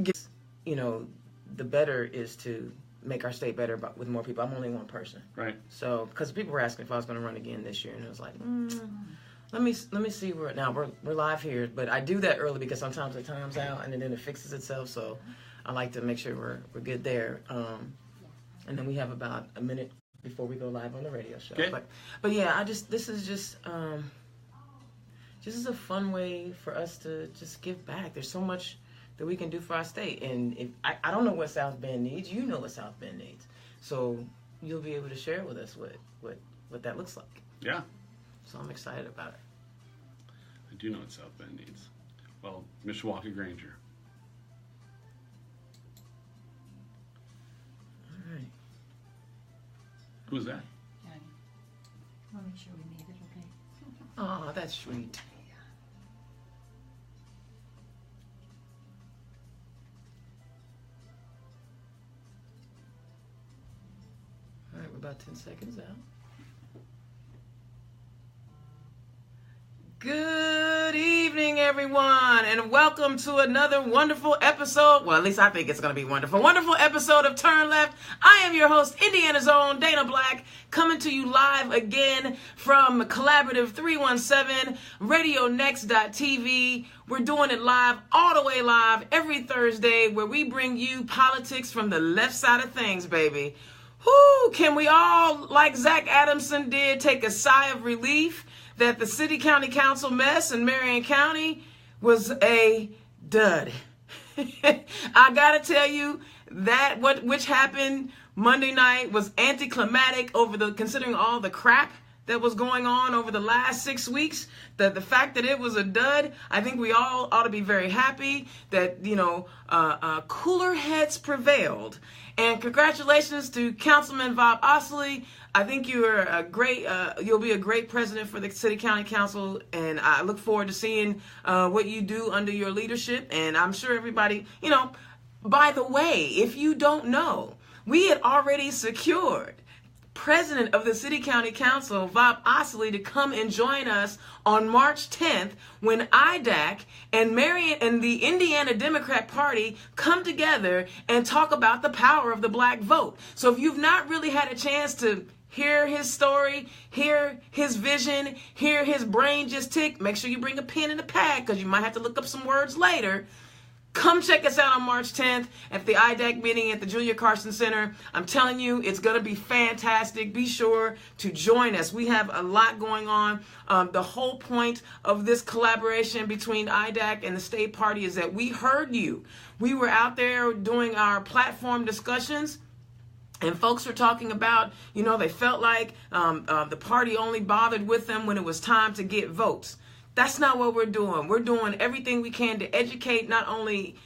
gets, the better is to make our state better with more people. I'm only one person. Right. So, because people were asking if I was going to run again this year, and it was like, let me see where. Now we're live here, but I do that early because sometimes the time's out and then it fixes itself. So, I like to make sure we're good there. And then we have about a minute before we go live on the radio show. Okay. But yeah, this is just is a fun way for us to just give back. There's so much that we can do for our state. And if I don't know what South Bend needs, you know what South Bend needs. So you'll be able to share with us what that looks like. Yeah. So I'm excited about it. I do know what South Bend needs. Well, Mishawaka Granger. All right. Who's that? Okay. I'll make sure we made it, okay? Oh, that's sweet. All right, we're about 10 seconds out. Good evening, everyone, and welcome to another wonderful episode. Well, at least I think it's going to be wonderful. Wonderful episode of Turn Left. I am your host, Indiana's own Dana Black, coming to you live again from Collaborative 317, RadioNext.tv. We're doing it live, all the way live, every Thursday, where we bring you politics from the left side of things, baby. Whoo, can we all, like Zach Adamson did, take a sigh of relief that the city county council mess in Marion County was a dud. I gotta tell you that which happened Monday night was anticlimactic considering all the crap that was going on over the last 6 weeks. The fact that it was a dud, I think we all ought to be very happy that, cooler heads prevailed. And congratulations to Councilman Bob Osley. I think you're you'll be a great president for the City County Council, and I look forward to seeing what you do under your leadership. And I'm sure everybody, by the way, if you don't know, we had already secured President of the City County Council, Bob Osley, to come and join us on March 10th when IDAC and Marion and the Indiana Democrat Party come together and talk about the power of the black vote. So if you've not really had a chance to hear his story, hear his vision, hear his brain just tick, make sure you bring a pen and a pad because you might have to look up some words later. Come check us out on March 10th at the IDAC meeting at the Julia Carson Center. I'm telling you, it's going to be fantastic. Be sure to join us. We have a lot going on. The whole point of this collaboration between IDAC and the state party is that we heard you. We were out there doing our platform discussions, and folks were talking about, they felt like the party only bothered with them when it was time to get votes. That's not what we're doing. We're doing everything we can to educate not only,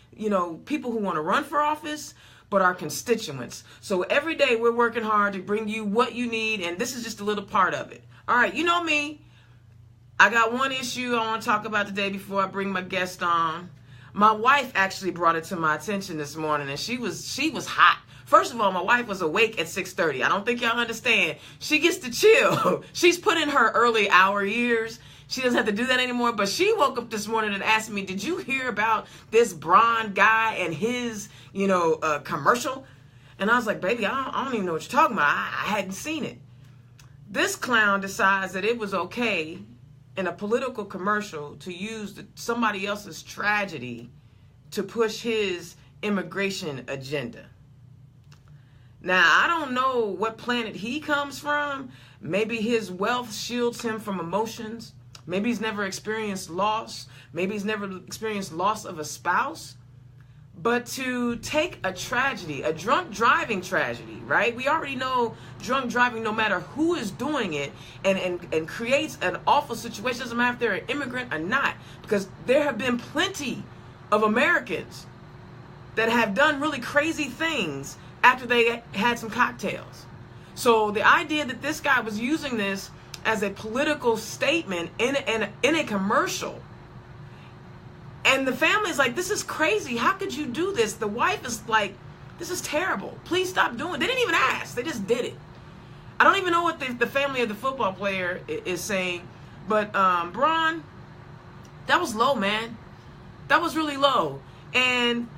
people who want to run for office, but our constituents. So every day we're working hard to bring you what you need, and this is just a little part of it. All right, you know me. I got one issue I want to talk about today before I bring my guest on. My wife actually brought it to my attention this morning, and she was hot. First of all, my wife was awake at 6:30. I don't think y'all understand. She gets to chill. She's put in her early hour years. She doesn't have to do that anymore, but she woke up this morning and asked me, did you hear about this Braun guy and his, commercial? And I was like, baby, I don't even know what you're talking about. I hadn't seen it. This clown decides that it was okay in a political commercial to use somebody else's tragedy to push his immigration agenda. Now, I don't know what planet he comes from. Maybe his wealth shields him from emotions. Maybe he's never experienced loss. Maybe he's never experienced loss of a spouse. But to take a tragedy, a drunk driving tragedy, right? We already know drunk driving, no matter who is doing it, and creates an awful situation. Doesn't matter if they're an immigrant or not, because there have been plenty of Americans that have done really crazy things after they had some cocktails. So the idea that this guy was using this as a political statement in a commercial, and the family's like, this is crazy. How could you do this? The wife is like, this is terrible. Please stop doing it. They didn't even ask. They just did it. I don't even know what the family of the football player is saying, but Braun, that was low, man. That was really low. And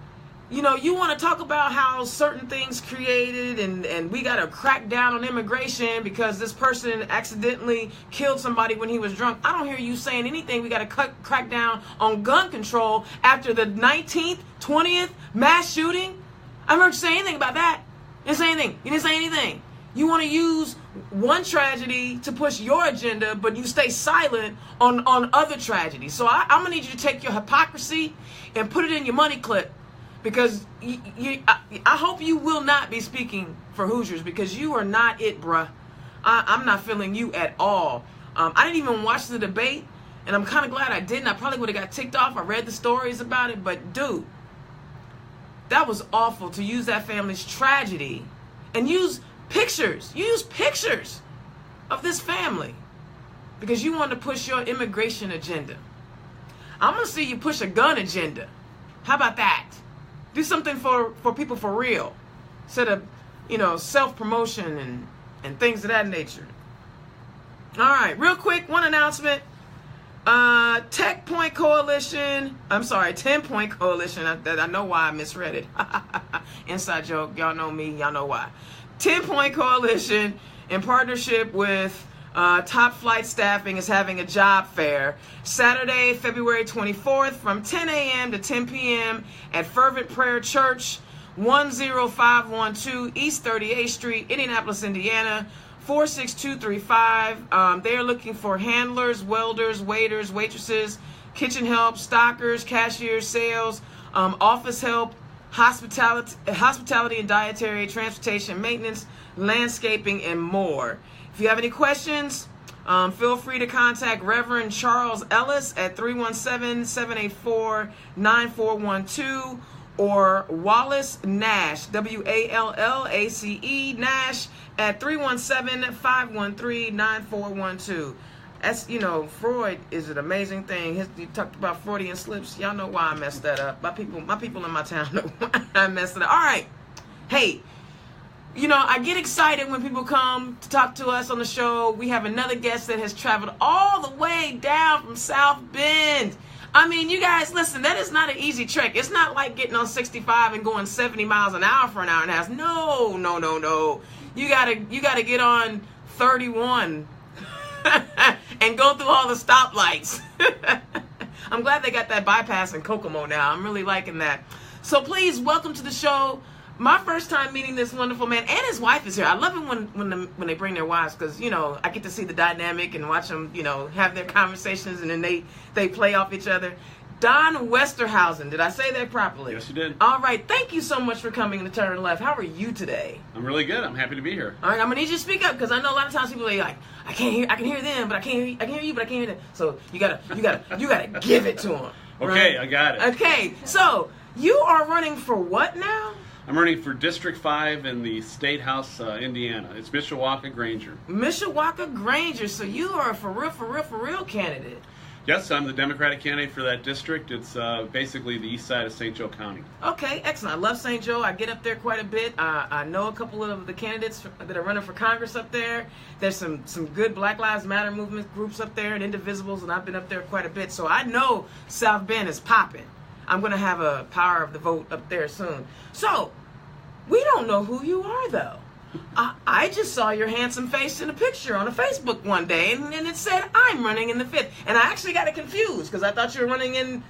you know, you want to talk about how certain things created and we got to crack down on immigration because this person accidentally killed somebody when he was drunk. I don't hear you saying anything. We got to crack down on gun control after the 19th, 20th mass shooting. I haven't heard you say anything about that. You didn't say anything. You didn't say anything. You want to use one tragedy to push your agenda, but you stay silent on other tragedies. So I'm going to need you to take your hypocrisy and put it in your money clip. Because I hope you will not be speaking for Hoosiers, because you are not it, bruh. I'm not feeling you at all. I didn't even watch the debate, and I'm kind of glad I didn't. I probably would have got ticked off. I read the stories about it, but dude, that was awful to use that family's tragedy and use pictures. You use pictures of this family because you want to push your immigration agenda. I'm going to see you push a gun agenda. How about that? Do something for people for real, instead of, you know, self-promotion and things of that nature. All right, real quick, one announcement. 10-Point Coalition. I know why I misread it. Inside joke. Y'all know me. Y'all know why. 10-Point Coalition, in partnership with Top Flight Staffing, is having a job fair Saturday, February 24th from 10 a.m. to 10 p.m. at Fervent Prayer Church, 10512 East 38th Street, Indianapolis, Indiana, 46235. They are looking for handlers, welders, waiters, waitresses, kitchen help, stockers, cashiers, sales, office help, hospitality and dietary, transportation, maintenance, landscaping, and more. If you have any questions, feel free to contact Reverend Charles Ellis at 317-784-9412 or Wallace Nash, Wallace Nash, at 317-513-9412. That's, you know, Freud is an amazing thing. You talked about Freudian slips. Y'all know why I messed that up. My people in my town know why I messed it up. All right. Hey, you know, I get excited when people come to talk to us on the show. We have another guest that has traveled all the way down from South Bend. I mean, you guys, listen, that is not an easy trek. It's not like getting on 65 and going 70 miles an hour for an hour and a half. No. You gotta get on 31 and go through all the stoplights. I'm glad they got that bypass in Kokomo now. I'm really liking that. So please, welcome to the show. My first time meeting this wonderful man, and his wife is here. I love it when they bring their wives, because, you know, I get to see the dynamic and watch them, you know, have their conversations, and then they play off each other. Don Westerhausen, did I say that properly? Yes, you did. All right, thank you so much for coming to Turn Left. How are you today? I'm really good. I'm happy to be here. All right, I'm gonna need you to speak up, because I know a lot of times people are like, I can hear them, but I can hear you, but I can't hear them. So you gotta give it to them. Okay, right? I got it. Okay, so you are running for what now? I'm running for District 5 in the State House, Indiana. It's Mishawaka Granger. Mishawaka Granger. So you are a for real candidate. Yes, I'm the Democratic candidate for that district. It's basically the east side of St. Joe County. Okay, excellent. I love St. Joe. I get up there quite a bit. I know a couple of the candidates that are running for Congress up there. There's some good Black Lives Matter movement groups up there and Indivisibles, and I've been up there quite a bit. So I know South Bend is popping. I'm going to have a power of the vote up there soon. So we don't know who you are, though. I just saw your handsome face in a picture on a Facebook one day, and it said, I'm running in the 5th. And I actually got it confused, because I thought you were running in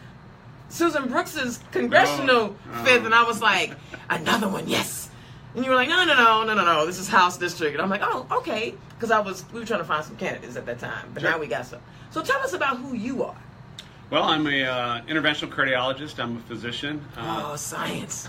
Susan Brooks's congressional 5th, and I was like, another one, yes. And you were like, no, this is House District. And I'm like, oh, okay, because we were trying to find some candidates at that time, but Sure. Now we got some. So tell us about who you are. Well, I'm a interventional cardiologist. I'm a physician. Science.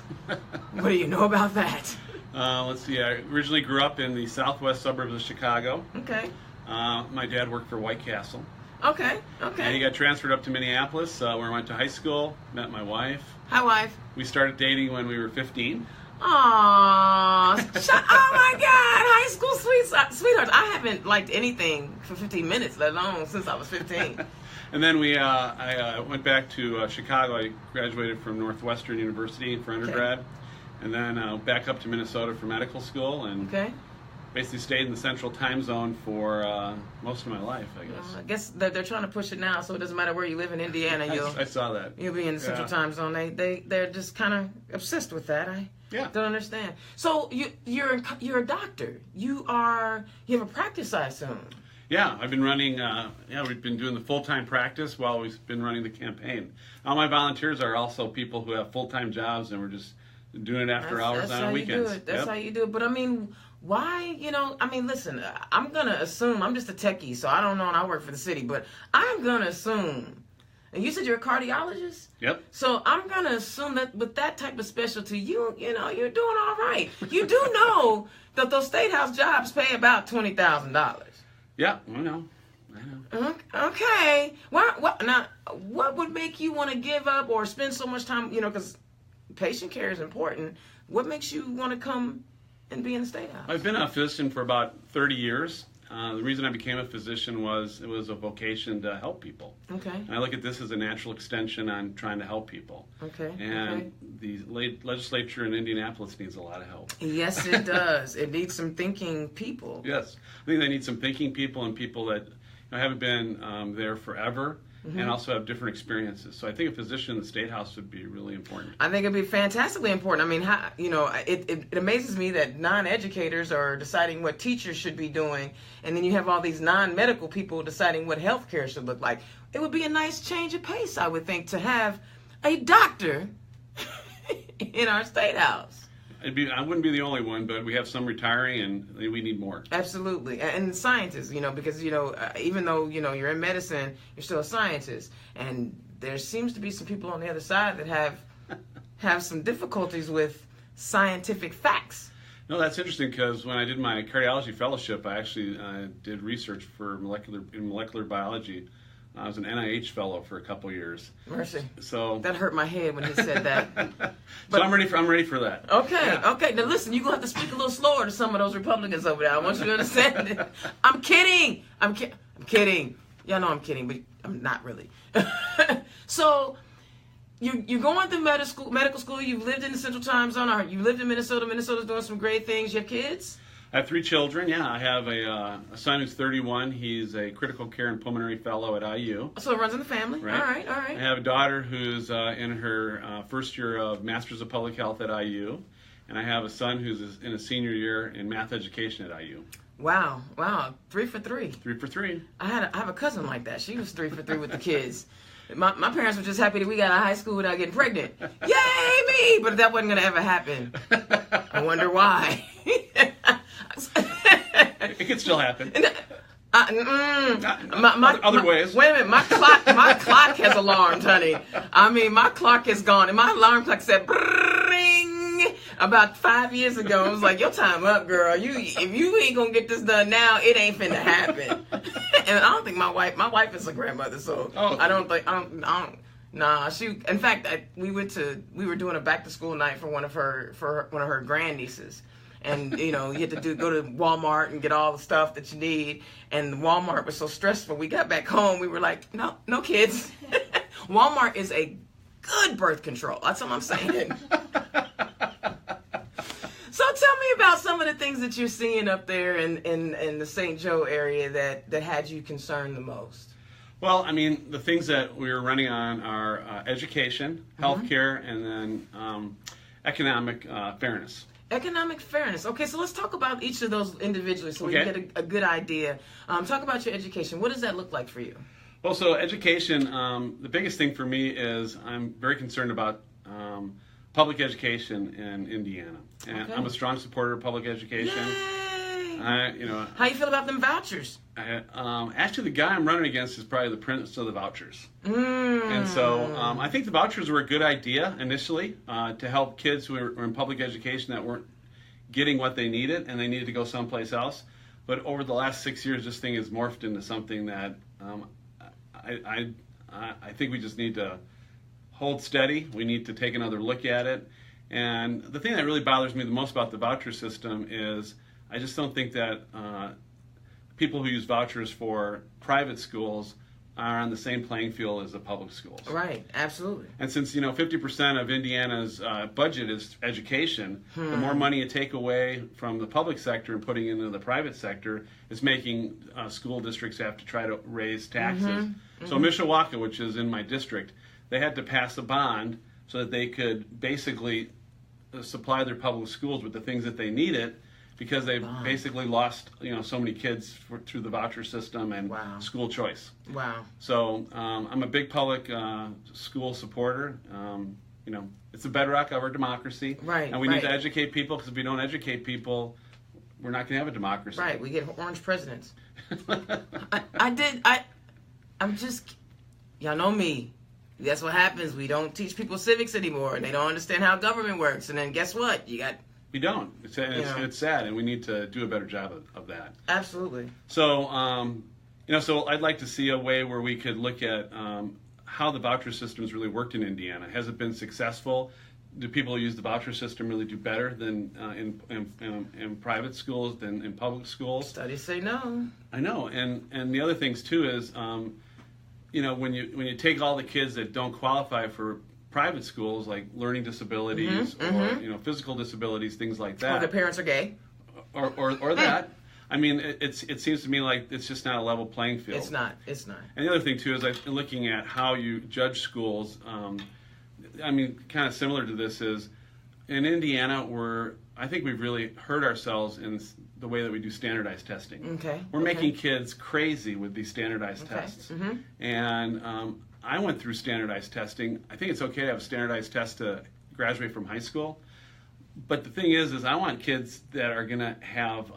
What do you know about that? Let's see. I originally grew up in the southwest suburbs of Chicago. Okay. My dad worked for White Castle. Okay. And he got transferred up to Minneapolis, where I went to high school, met my wife. Hi, wife. We started dating when we were 15. Aww. Oh, my God. High school sweethearts. I haven't liked anything for 15 minutes, let alone since I was 15. And then I went back to Chicago. I graduated from Northwestern University for undergrad. Okay. And then back up to Minnesota for medical school. And okay. basically stayed in the central time zone for most of my life, I guess. I guess they're trying to push it now, so it doesn't matter where you live in Indiana. I saw that. You'll be in the central time zone. They're just kind of obsessed with that. I don't understand. So you're a doctor. You have a practice, I assume. Yeah, I've been running. We've been doing the full-time practice while we've been running the campaign. All my volunteers are also people who have full-time jobs, and we're just doing it after hours on weekends. That's how you do it. But I mean, why? Listen, I'm gonna assume I'm just a techie, so I don't know, and I work for the city, but I'm gonna assume. And you said you're a cardiologist? Yep. So I'm gonna assume that with that type of specialty, you're doing all right. You do know that those state house jobs pay about $20,000. Yeah, I know. Okay. What would make you want to give up or spend so much time? Because patient care is important. What makes you want to come and be in the state house? I've been a physician for about 30 years. The reason I became a physician was it was a vocation to help people. Okay. And I look at this as a natural extension on trying to help people. Okay. And the legislature in Indianapolis needs a lot of help. Yes, it does. It needs some thinking people. Yes. I think they need some thinking people and people that haven't been there forever. And also have different experiences. So I think a physician in the State House would be really important. I think it'd be fantastically important. I mean, it amazes me that non-educators are deciding what teachers should be doing, and then you have all these non-medical people deciding what healthcare should look like. It would be a nice change of pace, I would think, to have a doctor in our State House. I wouldn't be the only one, but we have some retiring, and we need more. Absolutely, and scientists, because even though you're in medicine, you're still a scientist, and there seems to be some people on the other side that have some difficulties with scientific facts. No, that's interesting because when I did my cardiology fellowship, I actually did research for molecular biology. I was an NIH fellow for a couple years. Mercy. So that hurt my head when he said that. So I'm ready for that. Okay, okay. Now listen, you're gonna have to speak a little slower to some of those Republicans over there. I want you to understand it. I'm kidding. I'm kidding. Y'all know I'm kidding, but I'm not really. So you're going through medical school. You've lived in the Central Time Zone. Or you lived in Minnesota. Minnesota's doing some great things. You have kids? I have 3 children. Yeah, I have a son who's 31. He's a critical care and pulmonary fellow at IU. So it runs in the family. Right. All right. I have a daughter who's in her first year of Masters of Public Health at IU, and I have a son who's in a senior year in math education at IU. Wow. 3 for 3. 3 for 3. I have a cousin like that. She was 3 for 3 with the kids. My parents were just happy that we got out of high school without getting pregnant. Yay, me! But that wasn't going to ever happen. I wonder why. It could still happen. Other ways. Wait a minute, my clock has alarmed, honey. I mean, my clock is gone, and my alarm clock said "bring" about 5 years ago. I was like, "Your time up, girl. If you ain't gonna get this done now, it ain't finna happen." And I don't think my wife is a grandmother, so I don't. Nah, in fact, we were doing a back to school night for one of her grandnieces. And you had to go to Walmart and get all the stuff that you need. And Walmart was so stressful. We got back home, we were like, no kids. Walmart is a good birth control. That's what I'm saying. So tell me about some of the things that you're seeing up there in the St. Joe area that had you concerned the most. Well, I mean, the things that we were running on are education, healthcare, and then economic fairness. Economic fairness. Okay, so let's talk about each of those individually so we can get a good idea. Talk about your education. What does that look like for you? Well, so education, the biggest thing for me is I'm very concerned about public education in Indiana. And I'm a strong supporter of public education. Yay! How you feel about them vouchers? Actually, the guy I'm running against is probably the prince of the vouchers. And so I think the vouchers were a good idea initially to help kids who were in public education that weren't getting what they needed and they needed to go someplace else. But over the last 6 years, this thing has morphed into something that I think we just need to hold steady. We need to take another look at it. And the thing that really bothers me the most about the voucher system is I just don't think that people who use vouchers for private schools are on the same playing field as the public schools. Right, absolutely. And since 50% of Indiana's budget is education, the more money you take away from the public sector and putting into the private sector is making school districts have to try to raise taxes. So Mishawaka, which is in my district, they had to pass a bond so that they could basically supply their public schools with the things that they needed, because they basically lost so many kids through the voucher system and school choice. Wow. So I'm a big public school supporter. It's the bedrock of our democracy. Right. And we need to educate people, because if we don't educate people, we're not going to have a democracy. Right. We get orange presidents. I'm just, y'all know me. That's what happens. We don't teach people civics anymore, and they don't understand how government works. And then guess what? We don't. It's sad, and we need to do a better job of that. Absolutely. So, so I'd like to see a way where we could look at how the voucher system's really worked in Indiana. Has it been successful? Do people who use the voucher system really do better than in private schools than in public schools? Studies say no. I know, and the other things too is, when you take all the kids that don't qualify for private schools, like learning disabilities or physical disabilities, things like that, or their parents are gay, or that. I mean, it seems to me like it's just not a level playing field. It's not. And the other thing too is looking at how you judge schools. Kind of similar to this is in Indiana, I think we've really hurt ourselves in the way that we do standardized testing. Okay. We're making kids crazy with these standardized tests. And I went through standardized testing. I think it's okay to have a standardized test to graduate from high school. But the thing is I want kids that are going to have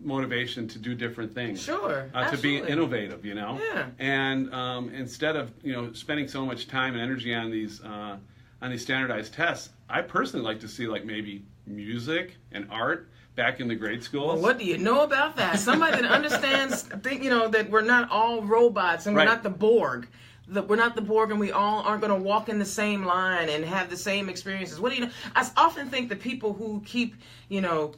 motivation to do different things. Sure, to be innovative, Yeah. And instead of spending so much time and energy on these standardized tests, I personally like to see like maybe music and art back in the grade schools. Well, what do you know about that? Somebody that understands, that we're not all robots and we're not the Borg. We're not the Borg, and we all aren't going to walk in the same line and have the same experiences. What do you know? I often think the people who keep,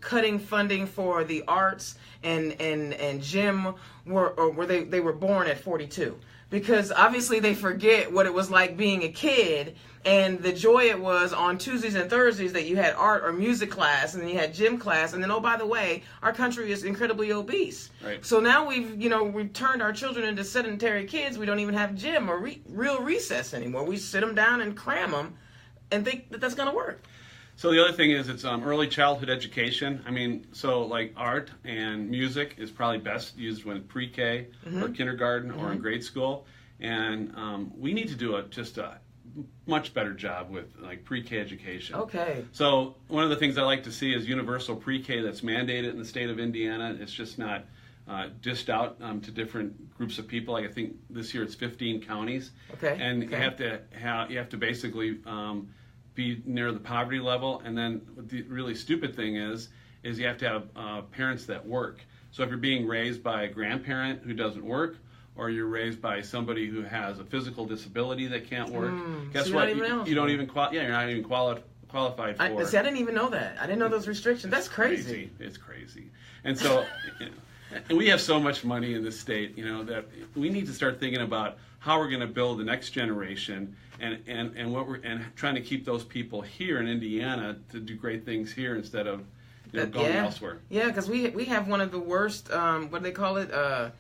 cutting funding for the arts and gym they were born at 42. Because obviously they forget what it was like being a kid and the joy it was on Tuesdays and Thursdays that you had art or music class and then you had gym class, and then, oh, by the way, our country is incredibly obese. Right. So now we've turned our children into sedentary kids. We don't even have gym or real recess anymore. We sit them down and cram them and think that that's going to work. So the other thing is it's early childhood education. So like art and music is probably best used when pre-K or kindergarten or in grade school. And we need to do just a much better job with like pre-K education. Okay. So one of the things I like to see is universal pre-K that's mandated in the state of Indiana. It's just not dished out to different groups of people. Like I think this year it's 15 counties. Okay. And you have to basically be near the poverty level. And then the really stupid thing is you have to have parents that work. So if you're being raised by a grandparent who doesn't work, or you're raised by somebody who has a physical disability that can't work, guess so what? You don't even you're not even qualified for. I didn't even know that. I didn't know those restrictions. That's crazy. It's crazy. And so, and we have so much money in this state, that we need to start thinking about how we're going to build the next generation, and what we're trying to keep those people here in Indiana to do great things here instead of going elsewhere. Yeah, because we have one of the worst. What do they call it?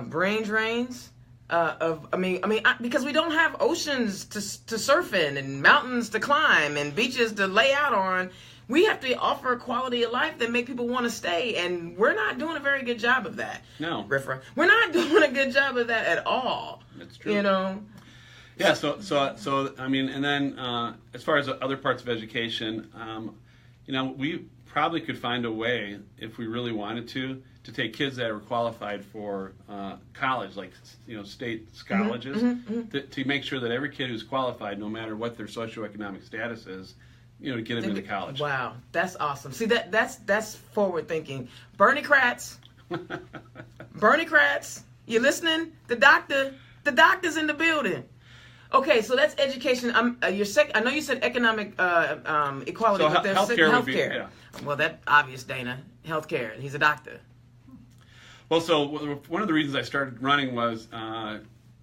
Brain drains. Because we don't have oceans to surf in and mountains to climb and beaches to lay out on. We have to offer a quality of life that make people want to stay, and we're not doing a very good job of that. No, Rifra, we're not doing a good job of that at all. That's true. Yeah. So and then as far as other parts of education, we probably could find a way, if we really wanted to take kids that are qualified for college, like state colleges, to make sure that every kid who's qualified, no matter what their socioeconomic status is, to get them into college. Wow, that's awesome. See, that's forward thinking. Bernie Kratz, you listening? The doctor's in the building. Okay, so that's education. I know you said economic equality, so but there's healthcare. Healthcare. Well, that's obvious, Dana. Healthcare. He's a doctor. Well, so one of the reasons I started running was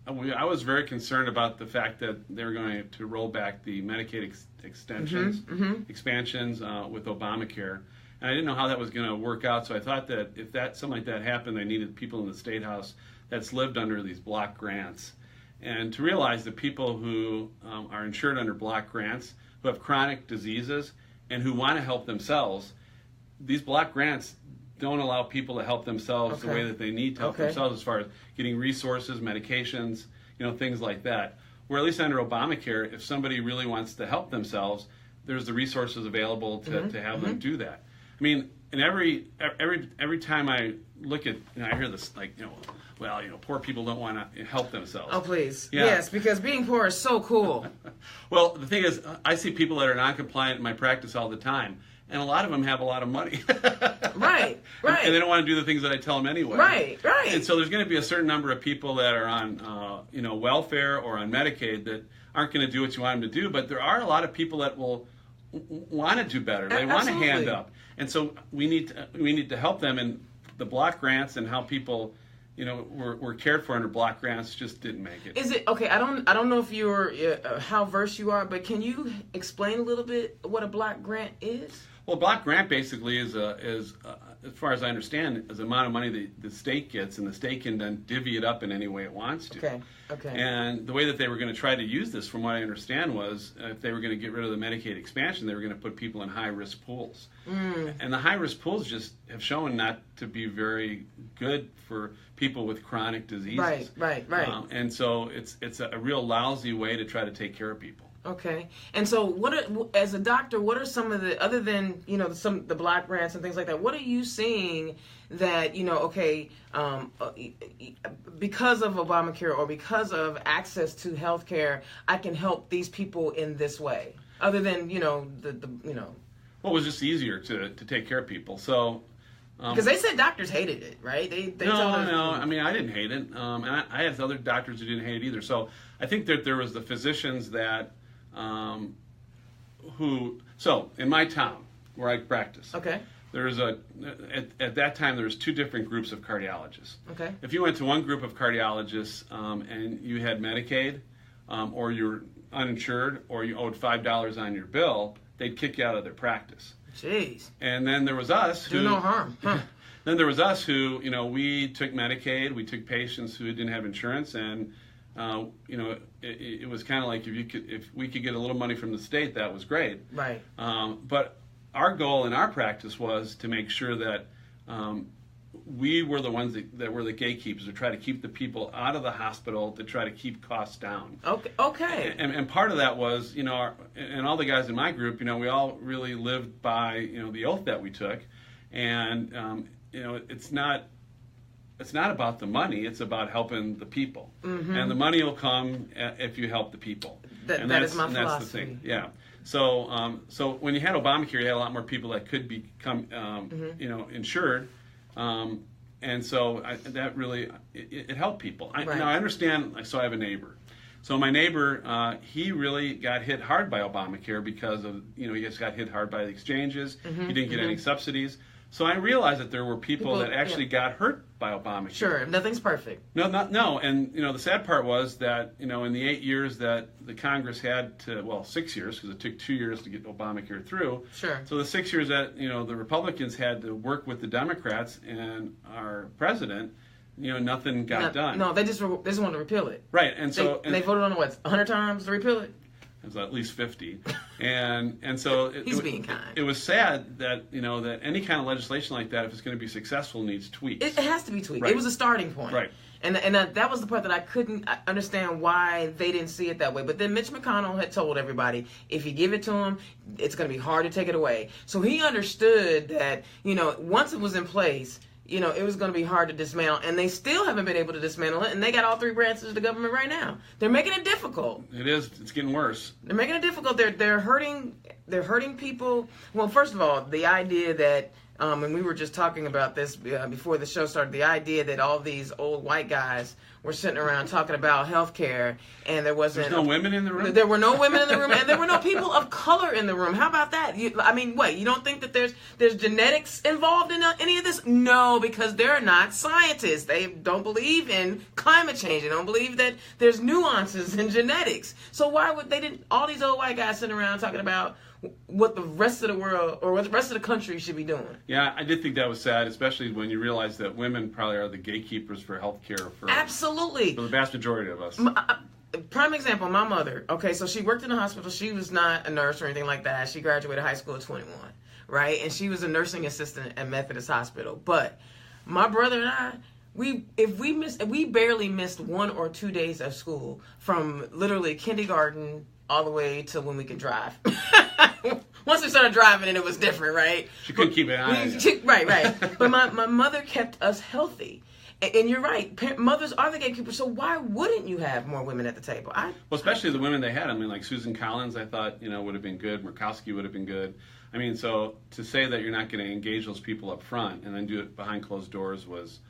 I was very concerned about the fact that they were going to roll back the Medicaid extensions, expansions with Obamacare. And I didn't know how that was going to work out, so I thought that if something like that happened, they needed people in the State House that's lived under these block grants. And to realize that people who are insured under block grants, who have chronic diseases, and who want to help themselves, these block grants don't allow people to help themselves the way that they need to help themselves as far as getting resources, medications, things like that. Where at least under Obamacare, if somebody really wants to help themselves, there's the resources available to have them do that. I mean, and every time I look at, I hear this poor people don't want to help themselves. Oh, please. Yeah. Yes, because being poor is so cool. Well, the thing is, I see people that are non-compliant in my practice all the time, and a lot of them have a lot of money. Right. And they don't want to do the things that I tell them anyway. Right. And so there's going to be a certain number of people that are on, welfare or on Medicaid that aren't going to do what you want them to do, but there are a lot of people that will want to do better. They want to hand up. And so we need to help them, and the block grants and how people were cared for under block grants just didn't make it. Is it okay? I don't know if you're how versed you are, but can you explain a little bit what a block grant is? Well, block grant basically is as far as I understand, is the amount of money the state gets, and the state can then divvy it up in any way it wants to. Okay. And the way that they were going to try to use this, from what I understand, was if they were going to get rid of the Medicaid expansion, they were going to put people in high-risk pools. And the high-risk pools just have shown not to be very good for people with chronic diseases. Right. And so it's a real lousy way to try to take care of people. Okay. And so as a doctor, what are some of the, other than, the block grants and things like that, what are you seeing that, because of Obamacare or because of access to health care, I can help these people in this way, other than, Well, it was just easier to take care of people. So, because they said doctors hated it, right? They no. I mean, I didn't hate it, and I had other doctors who didn't hate it either. So I think that there was the physicians that so in my town where I practice, there's at that time there was two different groups of cardiologists. Okay. If you went to one group of cardiologists and you had Medicaid, or you're uninsured, or you owed $5 on your bill, they'd kick you out of their practice. Jeez. And then there was us who do no harm. Huh. Then there was us who, we took Medicaid, we took patients who didn't have insurance, and it was kind of like if we could get a little money from the state, that was great. Right. But our goal in our practice was to make sure that we were the ones that were the gatekeepers to try to keep the people out of the hospital, to try to keep costs down. Okay. And part of that was, and all the guys in my group, we all really lived by, the oath that we took, and it's not about the money. It's about helping the people, and the money will come if you help the people. That is my philosophy. That's the thing. Yeah. So when you had Obamacare, you had a lot more people that could become, insured, and so that really it helped people. Now I understand. So I have a neighbor. So my neighbor, he really got hit hard by Obamacare because of he just got hit hard by the exchanges. He didn't get any subsidies. So I realized that there were people that actually got hurt by Obamacare. Sure, nothing's perfect. No. And, the sad part was that, in the 8 years that the Congress had to, 6 years, because it took 2 years to get Obamacare through. Sure. So the 6 years that, the Republicans had to work with the Democrats and our president, nothing got done. No, they just wanted to repeal it. Right, and so... They voted on it, 100 times to repeal it? It was at least 50, and so he's being kind. It was sad that that any kind of legislation like that, if it's going to be successful, needs tweaks. It has to be tweaked. Right. It was a starting point. Right. And that was the part that I couldn't understand why they didn't see it that way. But then Mitch McConnell had told everybody, if you give it to him, it's going to be hard to take it away. So he understood that once it was in place, it was going to be hard to dismantle, and they still haven't been able to dismantle it, and they got all three branches of the government right now. They're making it difficult. It is. It's getting worse. They're making it difficult. They're hurting people. Well, first of all, the idea that And we were just talking about this before the show started, the idea that all these old white guys were sitting around talking about health care, and there wasn't... There's no women in the room? There were no women in the room, and there were no people of color in the room. How about that? You don't think that there's genetics involved in any of this? No, because they're not scientists. They don't believe in climate change. They don't believe that there's nuances in genetics. So why would all these old white guys sitting around talking about what the rest of the world or what the rest of the country should be doing? Yeah, I did think that was sad, especially when you realize that women probably are the gatekeepers for healthcare Absolutely. For the vast majority of us. Prime example, my mother. Okay, so she worked in a hospital. She was not a nurse or anything like that. She graduated high school at 21, right? And she was a nursing assistant at Methodist Hospital. But my brother and I, we barely missed 1 or 2 days of school from literally kindergarten all the way to when we could drive. Once we started driving, and it was different, right? She couldn't keep an eye on you. Right. But my mother kept us healthy. And you're right. Mothers are the gatekeepers, so why wouldn't you have more women at the table? Well, especially the women they had. I mean, like Susan Collins, I thought, would have been good. Murkowski would have been good. I mean, so to say that you're not going to engage those people up front and then do it behind closed doors was,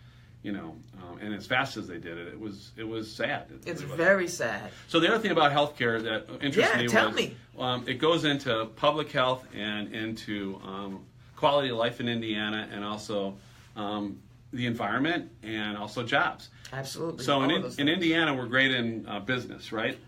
and as fast as they did it, it was sad. It's very sad. So the other thing about healthcare that interests me tell was me. It goes into public health and into quality of life in Indiana, and also the environment, and also jobs. Absolutely. So in Indiana, we're great in business, right?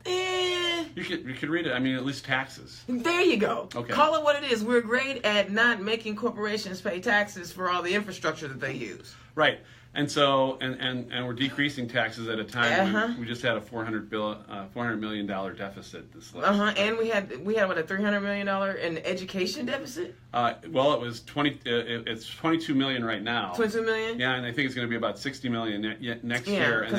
You could read it. I mean, at least taxes. There you go. Okay. Call it what it is. We're great at not making corporations pay taxes for all the infrastructure that they use. Right. And so, and we're decreasing taxes at a time when we just had a $400 million deficit this last. And we had what, a $300 million in education deficit. Well, it was it's $22 million right now. 22 million. Yeah, and I think it's going to be about $60 million next year. And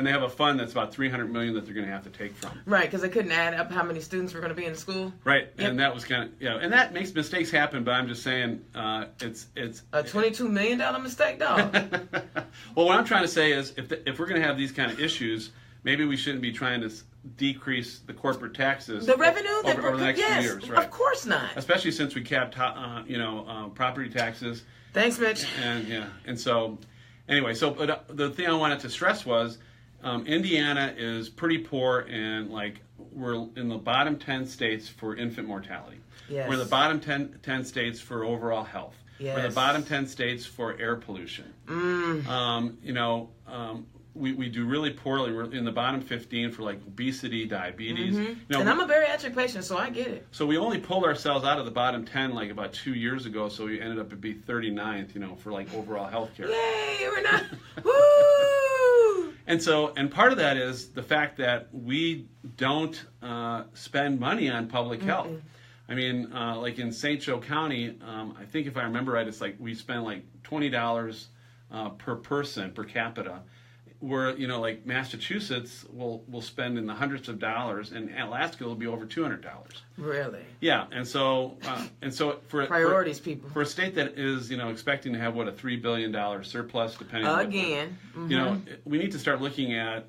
they have a fund that's about $300 million that they're going to have to take from. Right, because they couldn't add up how many students were going to be in the school. Right, Yep. And that was kind of and that makes mistakes happen. But I'm just saying, it's a $22 million mistake, dog. Well, what I'm trying to say is, if we're going to have these kind of issues, maybe we shouldn't be trying to decrease the corporate taxes. The revenue over the next few years, right? Of course not. Especially since we capped, property taxes. Thanks, Mitch. And so, anyway, but the thing I wanted to stress was, Indiana is pretty poor, and we're in the bottom 10 states for infant mortality. Yes. We're in the bottom 10 states for overall health. Yes. We're in the bottom 10 states for air pollution. We do really poorly. We're in the bottom 15 for obesity, diabetes. And I'm a bariatric patient, so I get it. So we only pulled ourselves out of the bottom 10 about 2 years ago. So we ended up at be 39th, for overall healthcare. Yay, we're not. Woo! And part of that is the fact that we don't spend money on public health. I mean, in St. Joe County, I think if I remember right, it's we spend $20 per person per capita. Where Massachusetts will spend in the hundreds of dollars, and Alaska will be over $200. Really? Yeah, and so for priorities, people, for a state that is expecting to have a $3 billion surplus, depending again, on we need to start looking at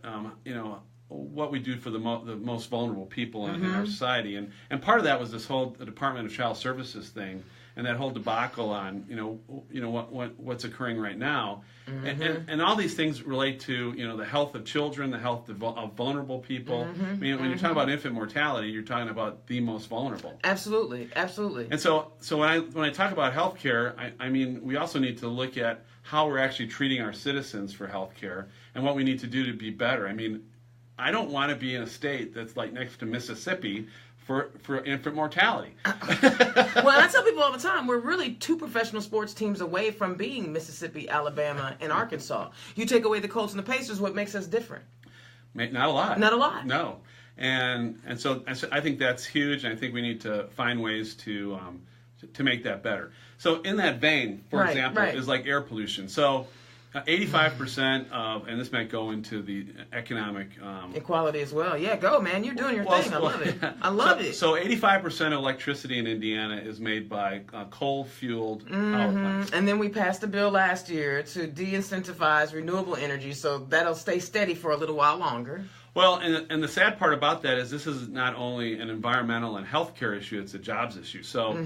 what we do for the most vulnerable people in our society, and part of that was this whole Department of Child Services thing, and that whole debacle on what's occurring right now, and all these things relate to the health of children, the health of vulnerable people. I mean, when you're talking about infant mortality, you're talking about the most vulnerable. Absolutely. And so when I talk about healthcare, I mean we also need to look at how we're actually treating our citizens for healthcare and what we need to do to be better. I mean, I don't want to be in a state that's next to Mississippi for infant mortality. Well, I tell people all the time, we're really 2 professional sports teams away from being Mississippi, Alabama, and Arkansas. You take away the Colts and the Pacers, what makes us different? Not a lot. Not a lot. No. And so I think that's huge, and I think we need to find ways to make that better. So in that vein, for example, is air pollution. So 85% of, and this might go into the economic equality as well. Yeah, go, man. You're doing your thing. I love it. I love it. So 85% of electricity in Indiana is made by coal-fueled power plants. And then we passed a bill last year to de-incentivize renewable energy, so that'll stay steady for a little while longer. Well, and the sad part about that is this is not only an environmental and healthcare issue; it's a jobs issue. So,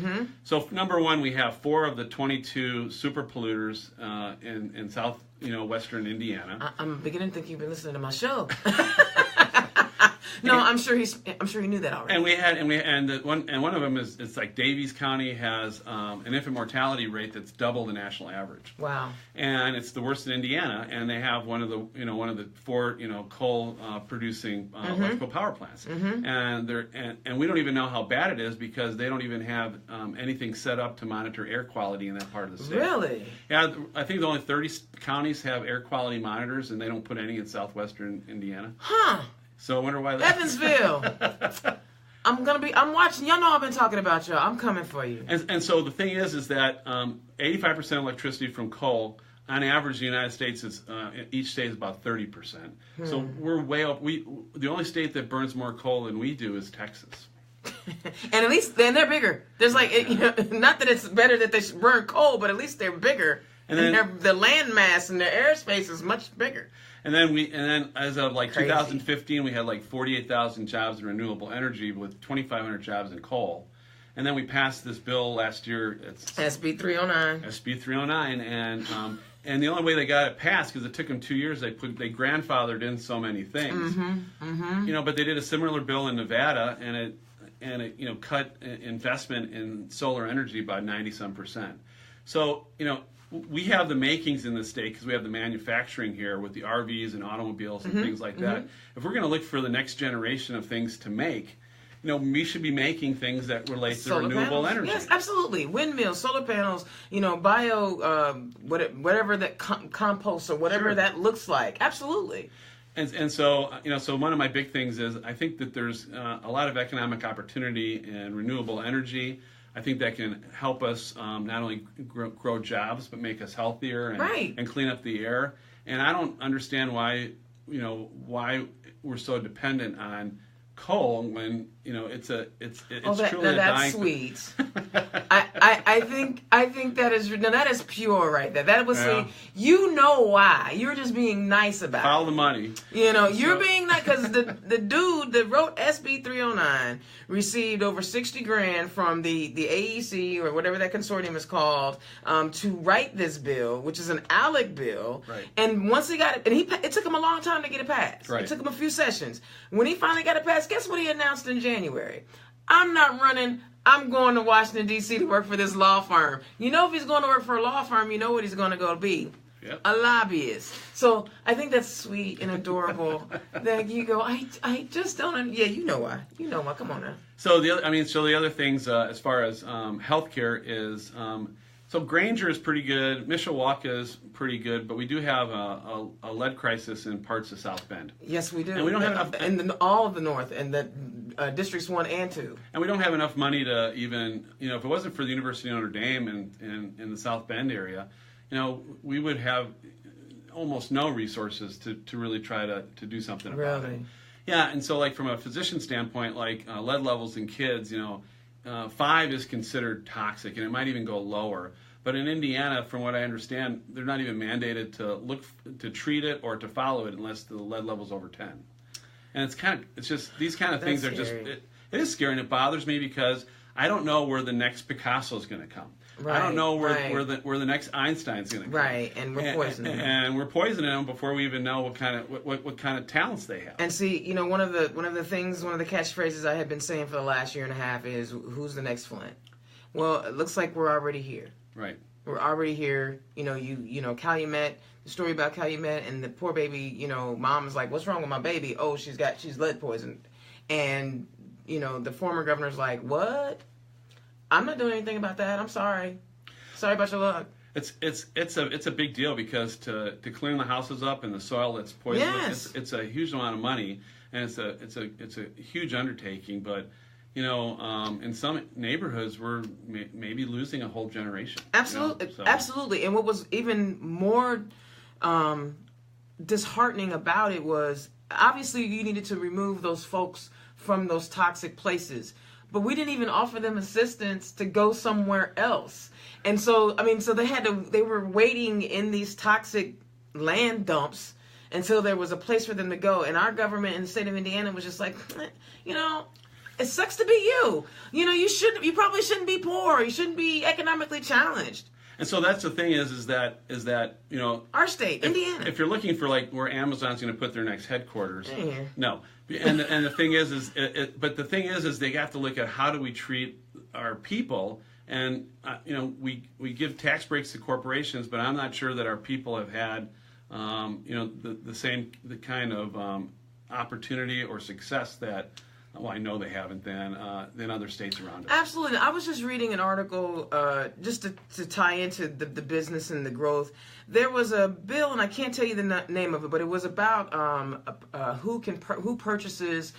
so number one, we have 4 of the 22 super polluters in South, Western Indiana. I'm beginning to think you've been listening to my show. No, I'm sure he knew that already. One of them is, it's like Davies County has an infant mortality rate that's double the national average. Wow. And it's the worst in Indiana, and they have one of the 4 coal producing electrical power plants. And we don't even know how bad it is because they don't even have anything set up to monitor air quality in that part of the state. Really? Yeah, I think only 30 counties have air quality monitors, and they don't put any in southwestern Indiana. Huh. So I wonder why that. Evansville. I'm watching. Y'all know I've been talking about y'all. I'm coming for you. And so the thing is that 85% electricity from coal, on average, the United States is each state is about 30%. So we're way up. The only state that burns more coal than we do is Texas. And at least then they're bigger. There's like, not that it's better that they burn coal, but at least they're bigger. And then the land mass and their airspace is much bigger. And then as of like Crazy. 2015, we had like 48,000 jobs in renewable energy with 2,500 jobs in coal. And then we passed this bill last year. It's SB 309. SB 309, and the only way they got it passed, because it took them 2 years, they grandfathered in so many things. But they did a similar bill in Nevada, and it cut investment in solar energy by 90-some%. So we have the makings in the state because we have the manufacturing here with the RVs and automobiles and things like that. If we're going to look for the next generation of things to make, we should be making things that relate to renewable energy. Yes, absolutely. Windmills, solar panels, bio, whatever that compost or whatever that looks like. Absolutely. And so, so one of my big things is I think that there's a lot of economic opportunity in renewable energy. I think that can help us not only grow jobs, but make us healthier and clean up the air. And I don't understand why we're so dependent on coal when it's truly a dying. That's sweet. I think that is pure right there. That was saying why you're just being nice about Follow it. the money. You're being nice because the dude that wrote SB 309 received over $60,000 from the AEC or whatever that consortium is called to write this bill, which is an ALEC bill. Right. And once he got it, and it took him a long time to get it passed. Right. It took him a few sessions. When he finally got it passed, guess what he announced in January? I'm not running. I'm going to Washington, D.C. to work for this law firm. If he's going to work for a law firm, you know what he's going to go be? Yep. A lobbyist. So I think that's sweet and adorable. That you go, I just don't. Yeah, you know why. Come on now. So the other things as far as healthcare is. So Granger is pretty good. Mishawaka is pretty good, but we do have a lead crisis in parts of South Bend. Yes, we do. And we don't have enough. In all of the North, and the districts 1 and 2. And we don't have enough money to even, if it wasn't for the University of Notre Dame in the South Bend area, we would have almost no resources to really try to do something about it. Yeah, and so like from a physician standpoint, like lead levels in kids, 5 is considered toxic, and it might even go lower. But in Indiana, from what I understand, they're not even mandated to treat it or to follow it unless the lead level's over 10. And it's just these kind of things are just it is scary, and it bothers me because I don't know where the next Picasso is going to come. Right, I don't know where the next Einstein's going to come. Right, and we're poisoning them. And we're poisoning them before we even know what kind of talents they have. And see, one of the catchphrases I had been saying for the last year and a half is, "Who's the next Flint?" Well, it looks like we're already here. Right. We're already here. Calumet. The story about Calumet and the poor baby. Mom is like, "What's wrong with my baby?" Oh, she's lead poisoned, and the former governor's like, "What? I'm not doing anything about that. I'm sorry. Sorry about your luck." It's a big deal because to clean the houses up and the soil that's poisonous, yes. it's a huge amount of money, and it's a huge undertaking. But in some neighborhoods, we're maybe losing a whole generation. Absolutely, absolutely. And what was even more disheartening about it was obviously you needed to remove those folks from those toxic places. But we didn't even offer them assistance to go somewhere else. And so, they were waiting in these toxic land dumps until there was a place for them to go. And our government in the state of Indiana was just like, you know, it sucks to be you. You know, you probably shouldn't be poor. You shouldn't be economically challenged. And so that's the thing is that you know, our state, Indiana. If you're looking for like where Amazon's going to put their next headquarters, Yeah. no. And the thing but the thing is they have to look at how do we treat our people. And you know, we give tax breaks to corporations, but I'm not sure that our people have had you know, the kind of opportunity or success that. Well, I know they haven't than other states around us. Absolutely. I was just reading an article just to tie into the business and the growth. There was a bill, and I can't tell you the name of it, but it was about who purchases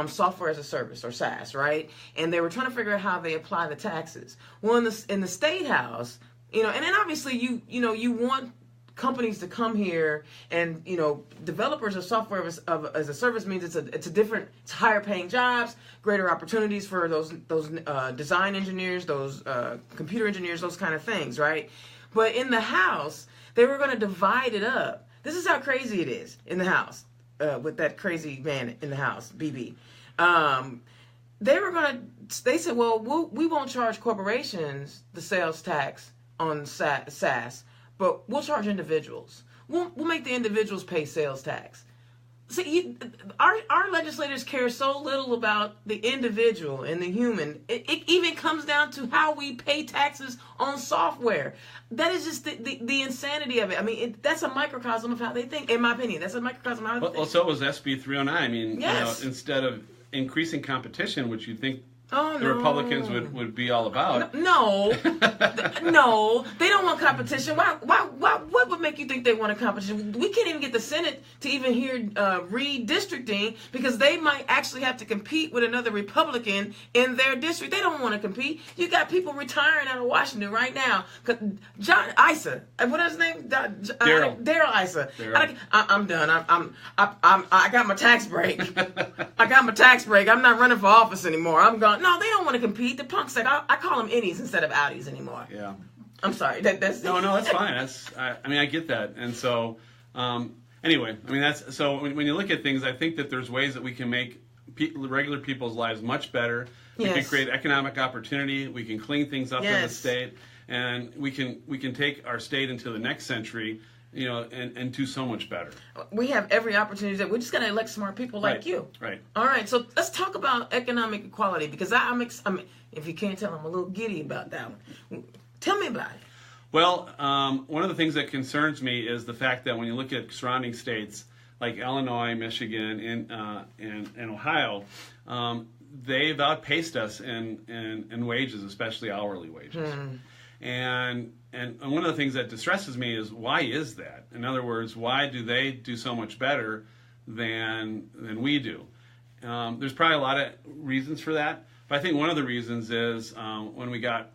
software as a service, or SaaS, right? And they were trying to figure out how they apply the taxes. Well, in the State House, you know, and then obviously you want companies to come here, and you know, developers of software as a service means it's higher paying jobs, greater opportunities for those design engineers, those computer engineers, those kind of things, right? But in the House, they were going to divide it up. This is how crazy it is in the House with that crazy man in the House, BB. They said, well, we won't charge corporations the sales tax on SaaS. But we'll charge individuals. We'll make the individuals pay sales tax. See, our legislators care so little about the individual and the human. It even comes down to how we pay taxes on software. That is just the insanity of it. I mean, that's a microcosm of how they think, in my opinion. That's a microcosm of how they think. Well, so was SB 309. I mean, yes. You know, instead of increasing competition, which you'd think the Republicans would be all about. No, no, they don't want competition. Why? What would make you think they want a competition? We can't even get the Senate to even hear redistricting because they might actually have to compete with another Republican in their district. They don't want to compete. You got people retiring out of Washington right now. John Issa, what is his name? Daryl Issa. I'm done. I got my tax break. I got my tax break. I'm not running for office anymore. I'm gone. No, they don't want to compete. The punks like I call them innies instead of outies anymore. Yeah. I'm sorry. That's no, that's fine. I mean, I get that. And so, anyway, I mean, that's so when you look at things, I think that there's ways that we can make regular people's lives much better. We can create economic opportunity. We can clean things up in the state, and we can take our state into the next century. You know, and do so much better. We have every opportunity that we're just going to elect smart people like you. Right. All right. So let's talk about economic equality because I'm if you can't tell, I'm a little giddy about that one. Tell me about it. Well, one of the things that concerns me is the fact that when you look at surrounding states like Illinois, Michigan, and Ohio, they've outpaced us in wages, especially hourly wages. And one of the things that distresses me is why is that? In other words, why do they do so much better than we do? There's probably a lot of reasons for that, but I think one of the reasons is when we got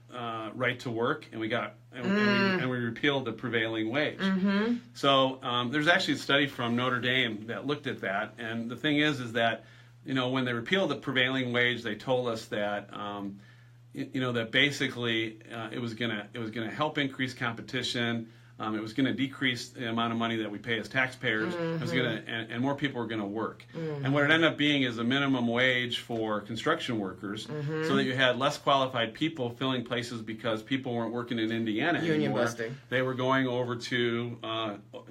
right to work and we repealed the prevailing wage. Mm-hmm. So there's actually a study from Notre Dame that looked at that, and the thing is that you know when they repealed the prevailing wage, they told us that. You know that basically it was gonna help increase competition. It was gonna decrease the amount of money that we pay as taxpayers. Mm-hmm. It was gonna and more people were gonna work. Mm-hmm. And what it ended up being is a minimum wage for construction workers, mm-hmm. so that you had less qualified people filling places because people weren't working in Indiana anymore. Union busting. They were going over to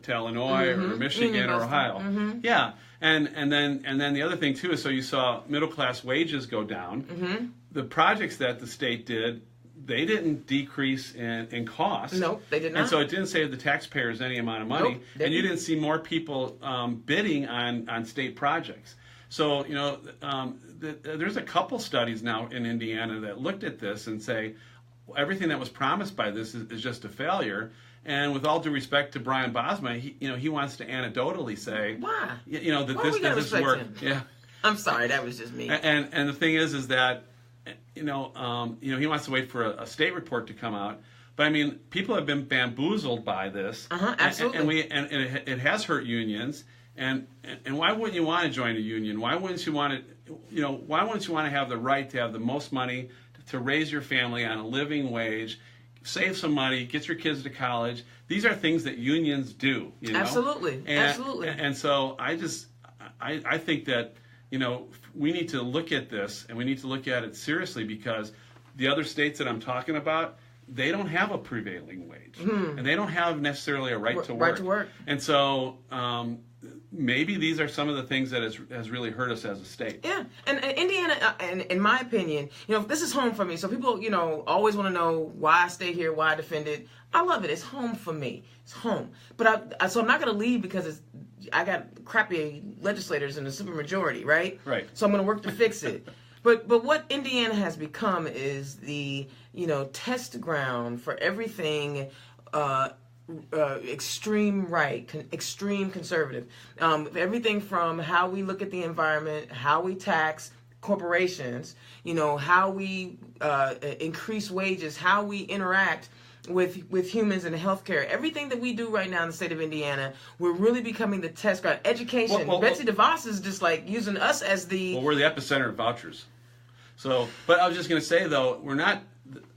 Illinois mm-hmm. or Michigan or Ohio. Mm-hmm. Yeah. And then the other thing too is so you saw middle class wages go down. Mm-hmm. The projects that the state did, they didn't decrease in cost. Nope, they did not. And so it didn't save the taxpayers any amount of money. Nope, and you didn't see more people bidding on state projects. So, you know, there's a couple studies now in Indiana that looked at this and say everything that was promised by this is just a failure. And with all due respect to Brian Bosma, he wants to anecdotally say, why? You know, that why this work. Yeah. I'm sorry, that was just me. And the thing is that he wants to wait for a state report to come out. But I mean, people have been bamboozled by this. Absolutely. And it has hurt unions. And why wouldn't you want to join a union? Why wouldn't you want to? Why wouldn't you want to have the right to have the most money to raise your family on a living wage? save some money, get your kids to college. These are things that unions do, you know? Absolutely. Absolutely. And so I think that, we need to look at this, and we need to look at it seriously, because the other states that I'm talking about, they don't have a prevailing wage, and they don't have necessarily a right to work. Right to work. And so maybe these are some of the things that has really hurt us as a state. Yeah, and Indiana, in my opinion, this is home for me. So people, always want to know why I stay here, why I defend it. I love it. It's home for me. It's home. But so I'm not going to leave because I got crappy legislators in the supermajority, right? Right. So I'm going to work to fix it. But what Indiana has become is the test ground for everything extreme right, extreme conservative. Everything from how we look at the environment, how we tax corporations, how we increase wages, how we interact with humans in healthcare. Everything that we do right now in the state of Indiana, we're really becoming the test ground. Education. Betsy DeVos is just like using us as the... Well, we're the epicenter of vouchers. So, but I was just going to say, though, we're not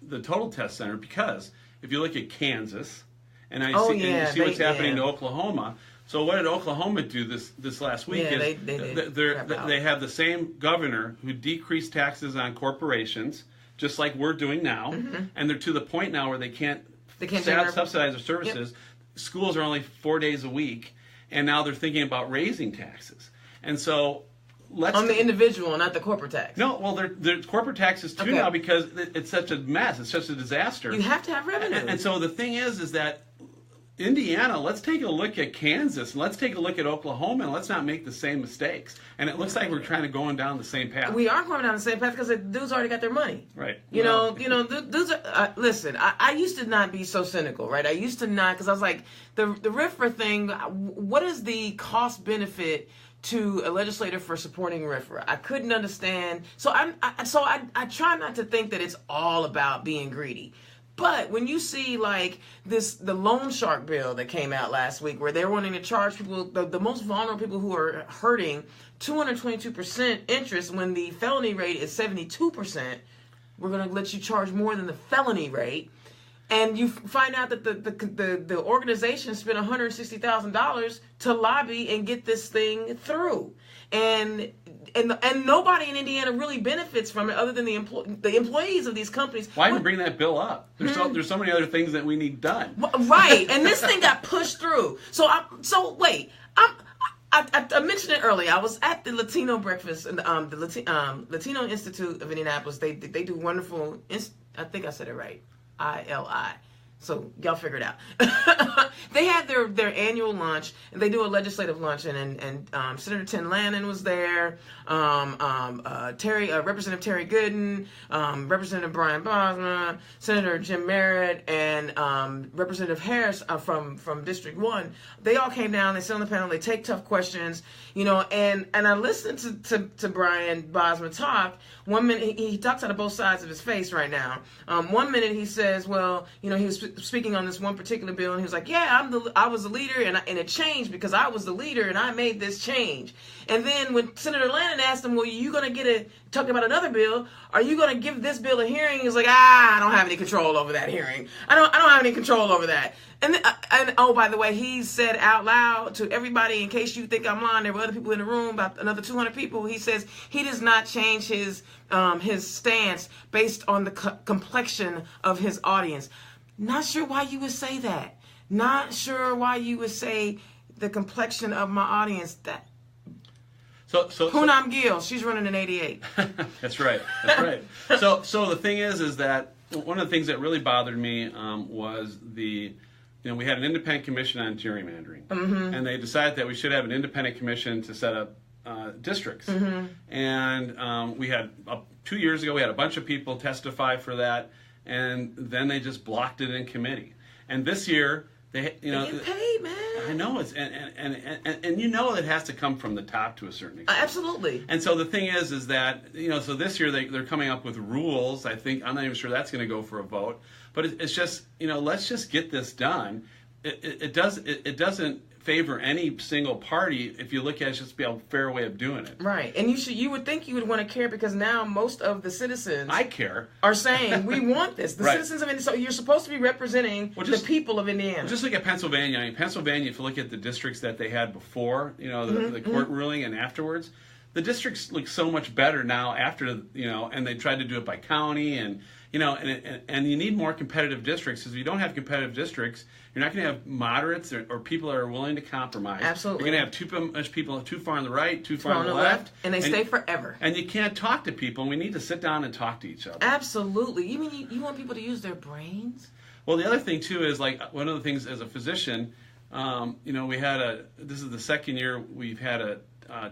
the total test center, because if you look at Kansas, and you see what's happening to Oklahoma. So what did Oklahoma do this last week? They have the same governor who decreased taxes on corporations, just like we're doing now, and they're to the point now where they can't subsidize their services. Yep. Schools are only 4 days a week, and now they're thinking about raising taxes. And so on the individual, not the corporate tax. No, well, they're corporate taxes too now, because it's such a mess. It's such a disaster. You have to have revenue. And so the thing is that Indiana, let's take a look at Kansas, and let's take a look at Oklahoma, and let's not make the same mistakes. And it looks like we're trying to go down the same path. We are going down the same path because the dudes already got their money. Right. Dudes are, listen, I used to not be so cynical, right? I used to not, because I was like, the RFRA thing, what is the cost benefit to a legislator for supporting RFRA? I couldn't understand. So I try not to think that it's all about being greedy. But when you see like the loan shark bill that came out last week, where they're wanting to charge people, the most vulnerable people who are hurting, 222% interest when the felony rate is 72%, we're going to let you charge more than the felony rate. And you find out that the organization spent $160,000 to lobby and get this thing through, and nobody in Indiana really benefits from it other than the employees of these companies. Why even bring that bill up? There's so many other things that we need done. Right, and this thing got pushed through. I mentioned it earlier. I was at the Latino breakfast, the Latino Institute of Indianapolis. They do wonderful. I think I said it right. ILI. So y'all figure it out. They had their annual lunch, and they do a legislative luncheon, and Senator Tim Lannon was there, Representative Terry Gooden, Representative Brian Bosma, Senator Jim Merritt, and Representative Harris from District 1. They all came down, they sit on the panel, they take tough questions, and I listened to Brian Bosma talk. 1 minute, he talks out of both sides of his face right now. 1 minute he says, well, he was speaking on this one particular bill, and he was like, yeah, I was the leader, and it changed because I was the leader, and I made this change. And then when Senator Lannon asked him, well, you going to talking about another bill, are you going to give this bill a hearing? He's like, I don't have any control over that hearing. I don't have any control over that. And oh, by the way, he said out loud to everybody, in case you think I'm lying, there were other people in the room, about another 200 people. He says he does not change his stance based on the complexion of his audience. Not sure why you would say that. Not sure why you would say the complexion of my audience. That Poonam Gill, she's running an 88. That's right. So the thing is that one of the things that really bothered me was we had an independent commission on gerrymandering, and they decided that we should have an independent commission to set up districts. And we had 2 years ago, we had a bunch of people testify for that, and then they just blocked it in committee. And this year, they get paid, man. I know it's and it has to come from the top to a certain extent. Absolutely. And so the thing is that so this year they're coming up with rules. I think I'm not even sure that's going to go for a vote. But it's just let's just get this done. It doesn't favor any single party if you look at it just be a fair way of doing it. Right. And you would think you would want to care, because now most of the citizens I care. are saying we want this. The Right. citizens of Indiana. So you're supposed to be representing the people of Indiana. Just look at Pennsylvania. I mean, Pennsylvania, if you look at the districts that they had before, the court ruling and afterwards, the districts look so much better now after, and they tried to do it by county and you need more competitive districts, because if you don't have competitive districts, you're not going to have moderates or people that are willing to compromise. Absolutely. You're going to have too much people too far on the right, too far on the left. And they stay forever. And you can't talk to people, and we need to sit down and talk to each other. Absolutely. You mean you want people to use their brains? Well, the other thing, too, is like one of the things as a physician, we had this is the second year we've had a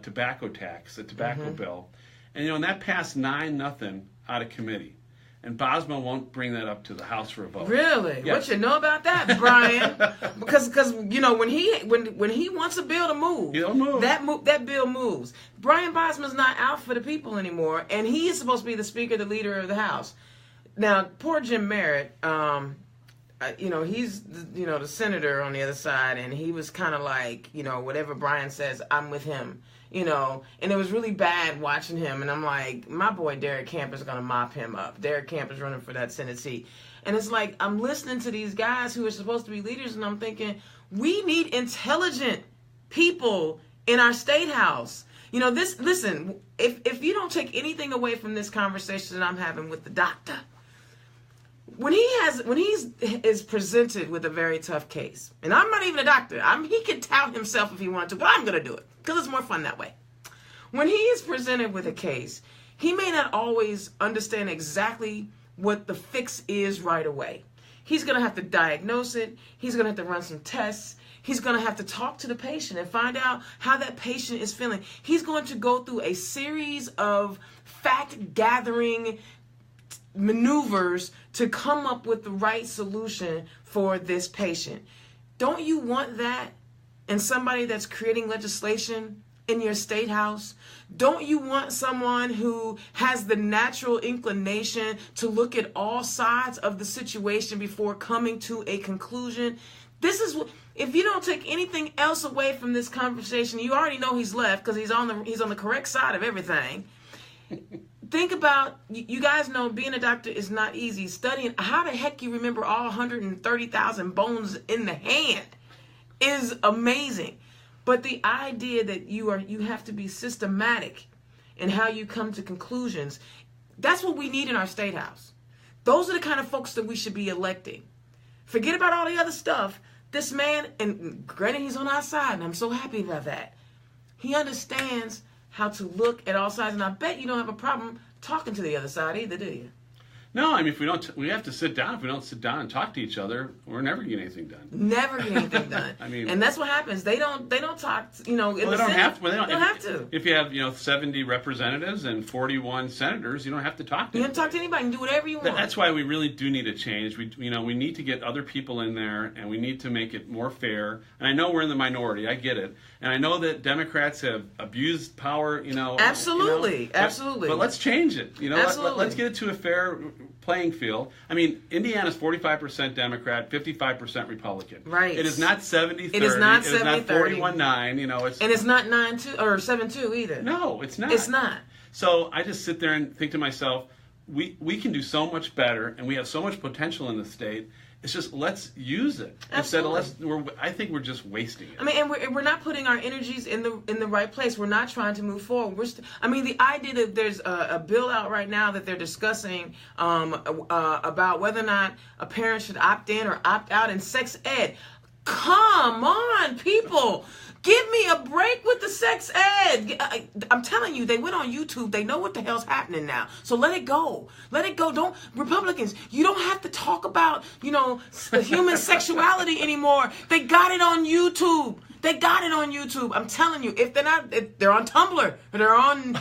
tobacco tax, a tobacco bill. And, that passed 9-0 out of committee. And Bosma won't bring that up to the House for a vote. Really? Yes. What you know about that, Brian? because when he wants a bill to move, He'll move. That bill moves. Brian Bosma's not out for the people anymore, and he is supposed to be the Speaker, the leader of the House. Now, poor Jim Merritt, he's the senator on the other side, and he was kind of like, whatever Brian says, I'm with him. And it was really bad watching him. And I'm like, my boy Derek Camp is going to mop him up. Derek Camp is running for that Senate seat. And it's like, I'm listening to these guys who are supposed to be leaders, and I'm thinking, we need intelligent people in our state house. Listen, if you don't take anything away from this conversation that I'm having with the doctor, when he is presented with a very tough case, and I'm not even a doctor, he could tout himself if he wanted to, but I'm going to do it because it's more fun that way. When he is presented with a case, he may not always understand exactly what the fix is right away. He's going to have to diagnose it. He's going to have to run some tests. He's going to have to talk to the patient and find out how that patient is feeling. He's going to go through a series of fact-gathering maneuvers to come up with the right solution for this patient. Don't you want that in somebody that's creating legislation in your state house? Don't you want someone who has the natural inclination to look at all sides of the situation before coming to a conclusion? This is what, if you don't take anything else away from this conversation, you already know he's left because he's on the correct side of everything. Think about, you guys know being a doctor is not easy. Studying how the heck you remember all 130,000 bones in the hand is amazing. But the idea that you have to be systematic in how you come to conclusions, that's what we need in our state house. Those are the kind of folks that we should be electing. Forget about all the other stuff. This man, and granted he's on our side, and I'm so happy about that, he understands how to look at all sides, and I bet you don't have a problem talking to the other side either, do you? No, I mean, we have to sit down. If we don't sit down and talk to each other, we're never getting anything done. Never get anything done. I mean, and that's what happens. They don't talk. In well, the they don't Senate, have to. Well, they don't have to. If you have 70 representatives and 41 senators, you don't have to talk to. You don't talk to anybody. You can do whatever you want. That's why we really do need a change. We need to get other people in there, and we need to make it more fair. And I know we're in the minority. I get it, and I know that Democrats have abused power. Absolutely, absolutely. But let's change it. Absolutely. Let's get it to a fair playing field. I mean, Indiana's 45% Democrat, 55% Republican. Right. It is not 70-30. It is not 70-30. It is not 41-9. And it's not 9-2 or 7-2 either. No, it's not. It's not. So I just sit there and think to myself, we can do so much better, and we have so much potential in the state. It's just, let's use it. Absolutely. I think we're just wasting it. I mean, and we're not putting our energies in the right place. We're not trying to move forward. The idea that there's a bill out right now that they're discussing about whether or not a parent should opt in or opt out in sex ed. Come on, people. Give me a break with the sex ed. I'm telling you, they went on YouTube. They know what the hell's happening now. So let it go. Let it go. Republicans, you don't have to talk about, human sexuality anymore. They got it on YouTube. They got it on YouTube. I'm telling you, if they're on Tumblr, they're on,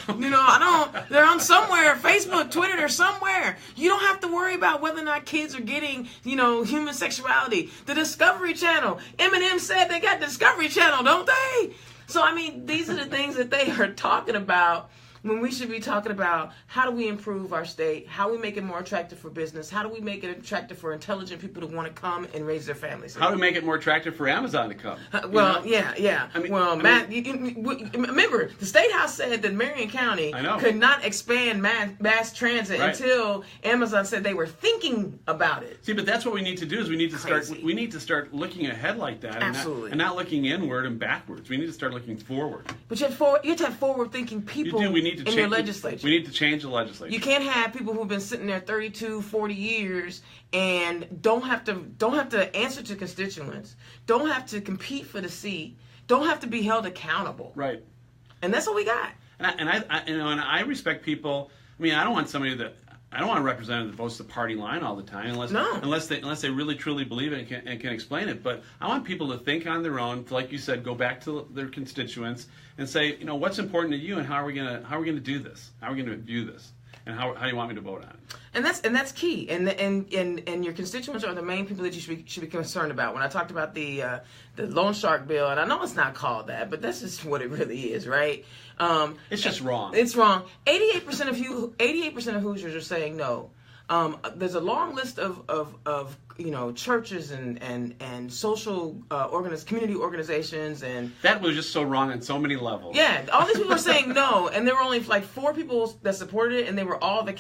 they're on somewhere, Facebook, Twitter, they're somewhere. You don't have to worry about whether or not kids are getting, human sexuality. The Discovery Channel. Eminem said they got Discovery Channel, don't they? So, these are the things that they are talking about when we should be talking about how do we improve our state, how we make it more attractive for business, how do we make it attractive for intelligent people to want to come and raise their families. How do we make it more attractive for Amazon to come? Well, yeah. I mean, remember, the State House said that Marion County could not expand mass transit until Amazon said they were thinking about it. See, but that's what we need to do is we need to start looking ahead like that. Absolutely. And not looking inward and backwards. We need to start looking forward. But you have to have forward-thinking people in your legislature. We need to change the legislature. You can't have people who've been sitting there 32, 40 years and don't have to answer to constituents, don't have to compete for the seat, don't have to be held accountable. Right. And that's what we got. And I respect people. I mean, I don't want a representative that votes the party line all the time, unless they really truly believe it and can explain it. But I want people to think on their own, like you said, go back to their constituents and say, what's important to you, and how are we gonna do this? How are we gonna view this? And how do you want me to vote on it? And that's key. And your constituents are the main people that you should be concerned about. When I talked about the loan shark bill, and I know it's not called that, but that's just what it really is, right? It's just wrong. It's wrong. 88% of Hoosiers are saying no. There's a long list of churches and social community organizations, and that was just so wrong on so many levels. Yeah, all these people are saying no, and there were only like 4 people that supported it, and they were all the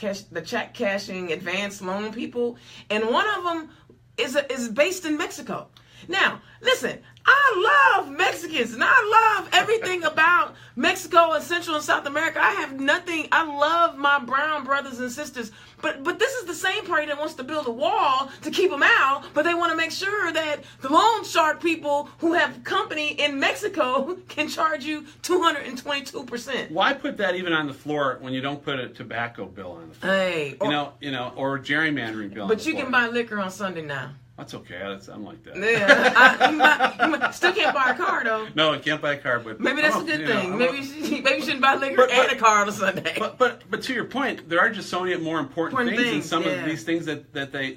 check cashing advanced loan people, and one of them is based in Mexico. Now, listen, I love Mexicans, and I love everything about Mexico and Central and South America. I love my brown brothers and sisters, but this is the same party that wants to build a wall to keep them out, but they want to make sure that the loan shark people who have company in Mexico can charge you 222%. Why put that even on the floor when you don't put a tobacco bill on the floor? Hey, or a gerrymandering bill. But you can buy liquor on Sunday now. That's okay. I'm like that. Yeah, still can't buy a car though. No, I can't buy a car, but maybe that's a good thing. Maybe you shouldn't buy liquor and a car on a Sunday. But to your point, there are just so many more important things than some of these things that they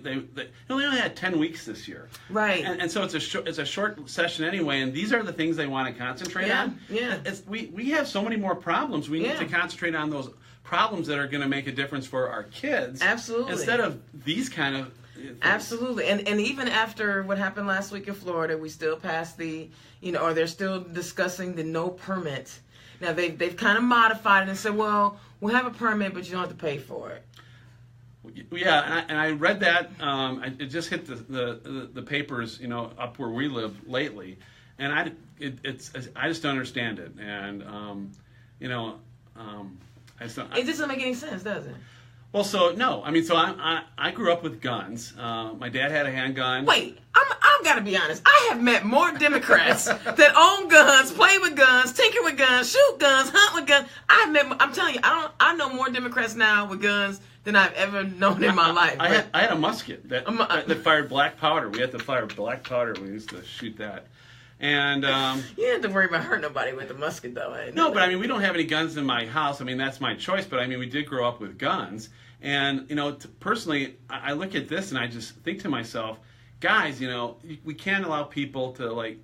only had 10 weeks this year, right? And so it's a short session anyway, and these are the things they want to concentrate on. Yeah. We have so many more problems. We need to concentrate on those problems that are going to make a difference for our kids. Absolutely. Instead of these kind of things. Absolutely. And even after what happened last week in Florida, we still passed or they're still discussing the no permit. Now they've kind of modified it and said, well, we'll have a permit, but you don't have to pay for it. Yeah, and I read that. It just hit the papers, up where we live lately, and I just don't understand it, and I just don't. It doesn't make any sense, does it? Well, so I grew up with guns. My dad had a handgun. Wait, I've got to be honest. I have met more Democrats that own guns, play with guns, tinker with guns, shoot guns, hunt with guns. I'm telling you, I know more Democrats now with guns than I've ever known in my life. I had a musket that fired black powder. We had to fire black powder. We used to shoot that. And you didn't have to worry about hurting nobody with the musket, though. No, but we don't have any guns in my house. That's my choice. But we did grow up with guns. And personally, I look at this and I just think to myself, guys, we can't allow people to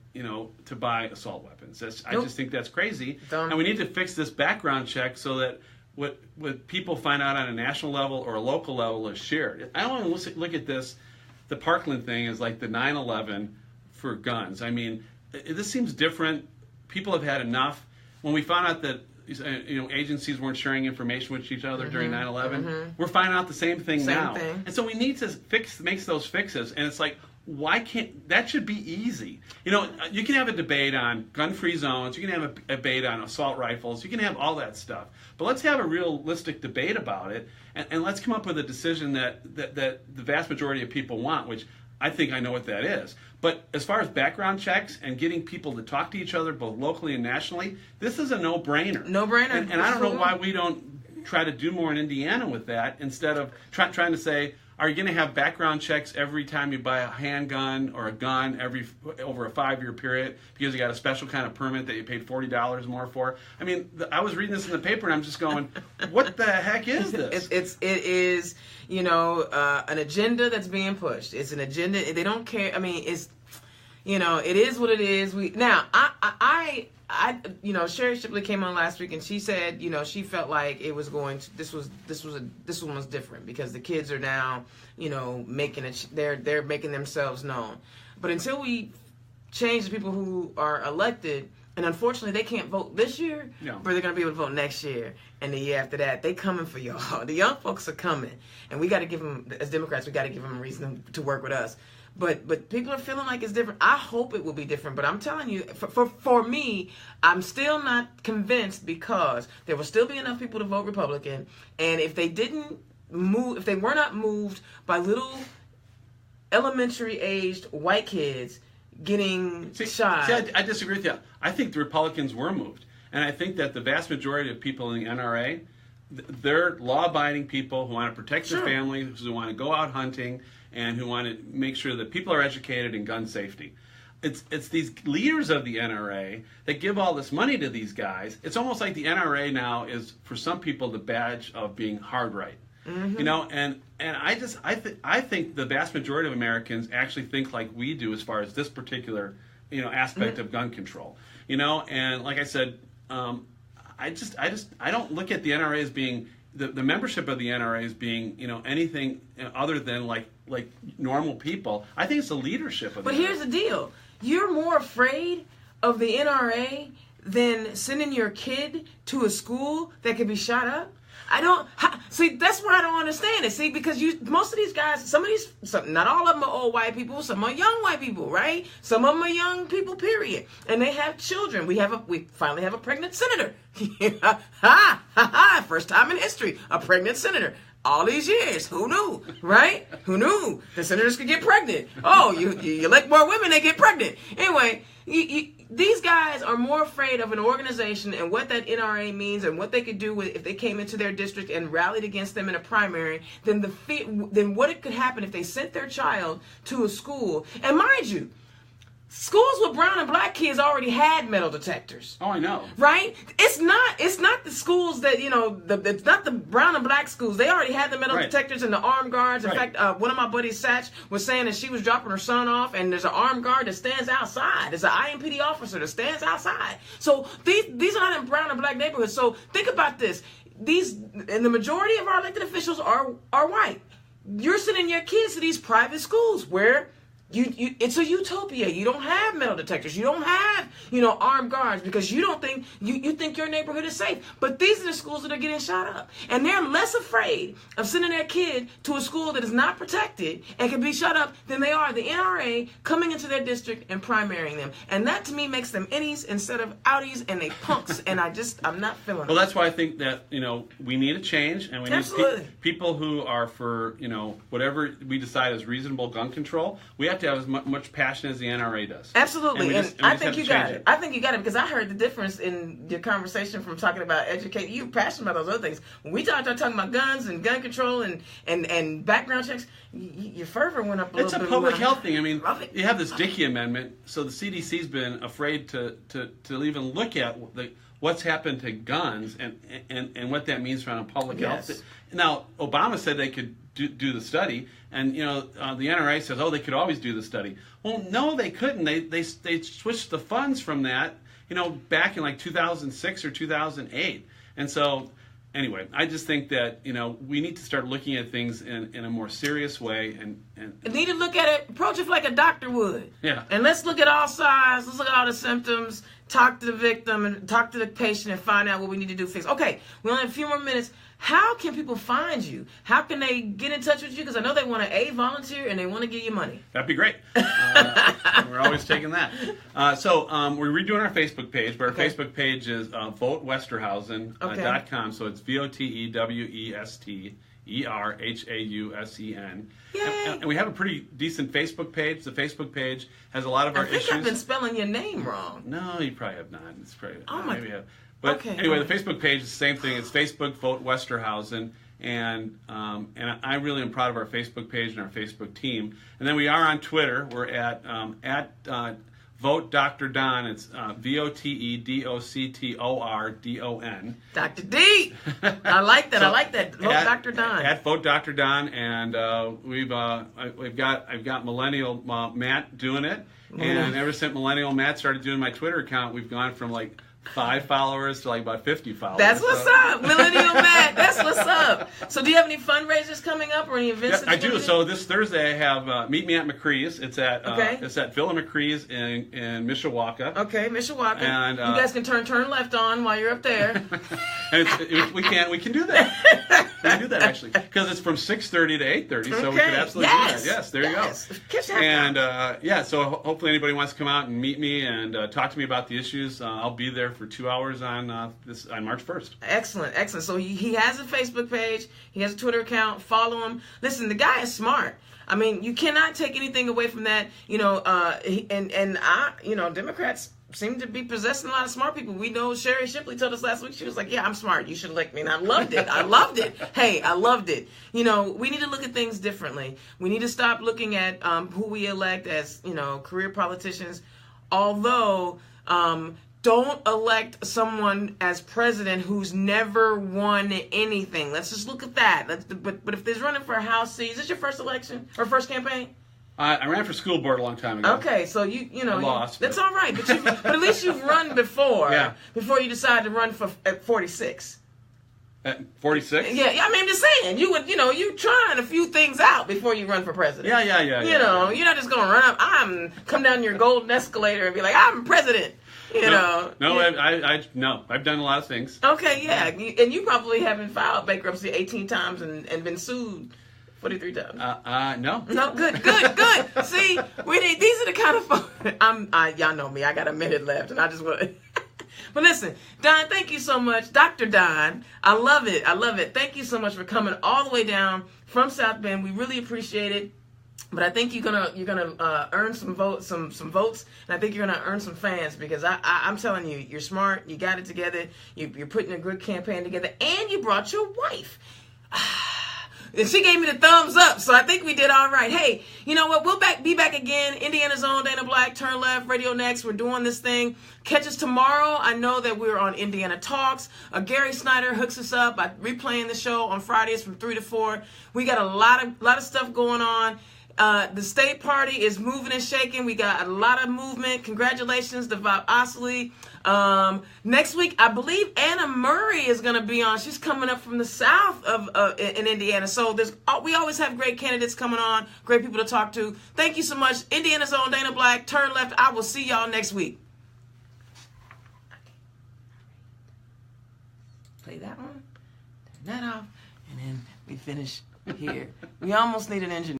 to buy assault weapons. I just think that's crazy. And we need to fix this background check so that what people find out on a national level or a local level is shared. I don't want to look at this. The Parkland thing is like the 9/11 for guns. This seems different. People have had enough. When we found out that agencies weren't sharing information with each other during 9/11, we're finding out the same thing now. And so we need to make those fixes. And it's like, why can't that should be easy? You can have a debate on gun-free zones. You can have a debate on assault rifles. You can have all that stuff. But let's have a realistic debate about it, and let's come up with a decision that the vast majority of people want, which I think I know what that is. But as far as background checks and getting people to talk to each other, both locally and nationally, this is a no-brainer. No-brainer. And I don't know why we don't try to do more in Indiana with that instead of trying to say, are you going to have background checks every time you buy a handgun or a gun over a 5-year period because you got a special kind of permit that you paid $40 more for? I was reading this in the paper and I'm just going, what the heck is this? It is an agenda that's being pushed. It's an agenda. They don't care. It is what it is. Sherry Shipley came on last week and she said, she felt like it was going to, this one was different because the kids are now, making it, they're making themselves known. But until we change the people who are elected, and unfortunately they can't vote this year, but they're going to be able to vote next year and the year after that. They coming for y'all. The young folks are coming, and we got to give them, as Democrats, we got to give them a reason to work with us. But people are feeling like it's different. I hope it will be different. But I'm telling you, for me, I'm still not convinced because there will still be enough people to vote Republican. And if they didn't move, if they were not moved by little elementary-aged white kids getting shot. See, I disagree with you. I think the Republicans were moved. And I think that the vast majority of people in the NRA, they're law-abiding people who want to protect their families, who want to go out hunting, and who want to make sure that people are educated in gun safety. It's these leaders of the NRA that give all this money to these guys. It's almost like the NRA now is, for some people, the badge of being hard right. Mm-hmm. And I think the vast majority of Americans actually think like we do as far as this particular aspect of gun control. And like I said, I don't look at the NRA as being the membership of the NRA as being anything other than like normal people. I think it's the leadership of the NRA. But here's the deal: you're more afraid of the NRA than sending your kid to a school that could be shot up. See, that's where I don't understand it. See, because most of these guys, not all of them are old white people. Some are young white people, right? Some of them are young people, period. And they have children. We finally have a pregnant senator. First time in history, a pregnant senator. All these years, who knew, right? Who knew the senators could get pregnant? Oh, you elect more women, they get pregnant. Anyway, these guys are more afraid of an organization and what that NRA means and what they could do if they came into their district and rallied against them in a primary than what it could happen if they sent their child to a school. And mind you, schools with brown and black kids already had metal detectors. Oh, I know. Right? It's not the schools that, it's not the brown and black schools. They already had the metal detectors and the armed guards. In fact, one of my buddies, Satch, was saying that she was dropping her son off and there's an armed guard that stands outside. There's an IMPD officer that stands outside. So these are not in brown and black neighborhoods. So think about this. And the majority of our elected officials are white. You're sending your kids to these private schools where it's a utopia. You don't have metal detectors. You don't have, armed guards because you don't think you think your neighborhood is safe. But these are the schools that are getting shot up, and they're less afraid of sending their kid to a school that is not protected and can be shut up than they are the NRA coming into their district and primarying them. And that to me makes them innies instead of outies, and they punks. And I'm not feeling. Well, that's why I think that we need a change, and we need people who are for whatever we decide is reasonable gun control. We have to have as much passion as the NRA does. Absolutely, and I think you got it. I think you got it because I heard the difference in your conversation from talking about educating. You're passionate about those other things. When we talking about guns and gun control and background checks, your fervor went up a little bit. It's a public health thing. I mean, you have this Dickey Amendment, so the CDC's been afraid to even look at what's happened to guns and what that means from a public health. Now, Obama said they could do the study, and the NRA says, they could always do the study. Well, no, they couldn't. They switched the funds from that, back in like 2006 or 2008. And so, anyway, I just think that we need to start looking at things in a more serious way, and need to approach it like a doctor would. Yeah. And let's look at all sides. Let's look at all the symptoms. Talk to the victim and talk to the patient and find out what we need to do to fix. Okay, we only have a few more minutes. How can people find you? How can they get in touch with you? Because I know they want to volunteer and they want to give you money. That'd be great. We're always taking that. So we're redoing our Facebook page, but our Facebook page is votewesterhausen.com. So it's VOTEWESTERHAUSEN. And we have a pretty decent Facebook page. The Facebook page has a lot of our issues. I think I've been spelling your name wrong. No, you probably have not. It's probably maybe you have. But anyway, the Facebook page is the same thing. It's Facebook Vote Westerhausen, and I really am proud of our Facebook page and our Facebook team. And then we are on Twitter. We're at Vote Dr. Don. It's VOTEDOCTORDON. Dr. D. I like that. I like that. Vote Dr. Don. At Vote Dr. Don, and I've got Millennial Matt doing it, and ever since Millennial Matt started doing my Twitter account, we've gone from like 5 followers to like about 50 followers. That's what's up, Millennial Matt. That's what's up. So, do you have any fundraisers coming up or any events? Yeah, I do. So this Thursday I have Meet Me at McCree's. It's at Villa McCree's in Mishawaka. Okay, Mishawaka. And you guys can turn left on while you're up there. And we can do that. We can do that actually because it's from 6:30 to 8:30, so we could absolutely do that. Yes, there you go. And so hopefully anybody wants to come out and meet me and talk to me about the issues. I'll be there for 2 hours on March 1st. Excellent. So he has a Facebook page. He has a Twitter account. Follow him. Listen, the guy is smart. I mean, you cannot take anything away from that. Democrats seem to be possessing a lot of smart people. We know Sherry Shipley told us last week, she was like, yeah, I'm smart. You should elect me. And I loved it. I loved it. Hey, I loved it. We need to look at things differently. We need to stop looking at who we elect as, career politicians. Although, don't elect someone as president who's never won anything. Let's just look at that. But if there's running for a House seat, is this your first election or first campaign? I ran for school board a long time ago. Okay, so I lost. That's all right, but at least you've run before. Yeah. Before you decided to run at 46. At 46? Yeah. I mean, I'm just saying. You trying a few things out before you run for president. Yeah. You're not just gonna run up. Come down your golden escalator and be like, I'm president. No, I've done a lot of things. Okay, yeah, and you probably haven't filed bankruptcy 18 times and been sued 43 times. No. No, good. See, these are the kind of folks. Y'all know me. I got a minute left, and I just want. But listen, Don, thank you so much, Dr. Don. I love it. Thank you so much for coming all the way down from South Bend. We really appreciate it. But I think you're gonna earn some votes, and I think you're gonna earn some fans because I'm telling you, you're smart, you got it together, you're putting a good campaign together, and you brought your wife. And she gave me the thumbs up, so I think we did all right. Hey, you know what? We'll be back again. Indiana's own Dana Black, Turn Left, Radio Next. We're doing this thing. Catch us tomorrow. I know that we're on Indiana Talks. Gary Snyder hooks us up by replaying the show on Fridays from 3 to 4. We got a lot of stuff going on. The state party is moving and shaking. We got a lot of movement. Congratulations to Bob Osley. Next week, I believe Anna Murray is going to be on. She's coming up from the south in Indiana. So we always have great candidates coming on, great people to talk to. Thank you so much. Indiana's own Dana Black, Turn Left. I will see y'all next week. Play that one, turn that off, and then we finish here. We almost need an engineer.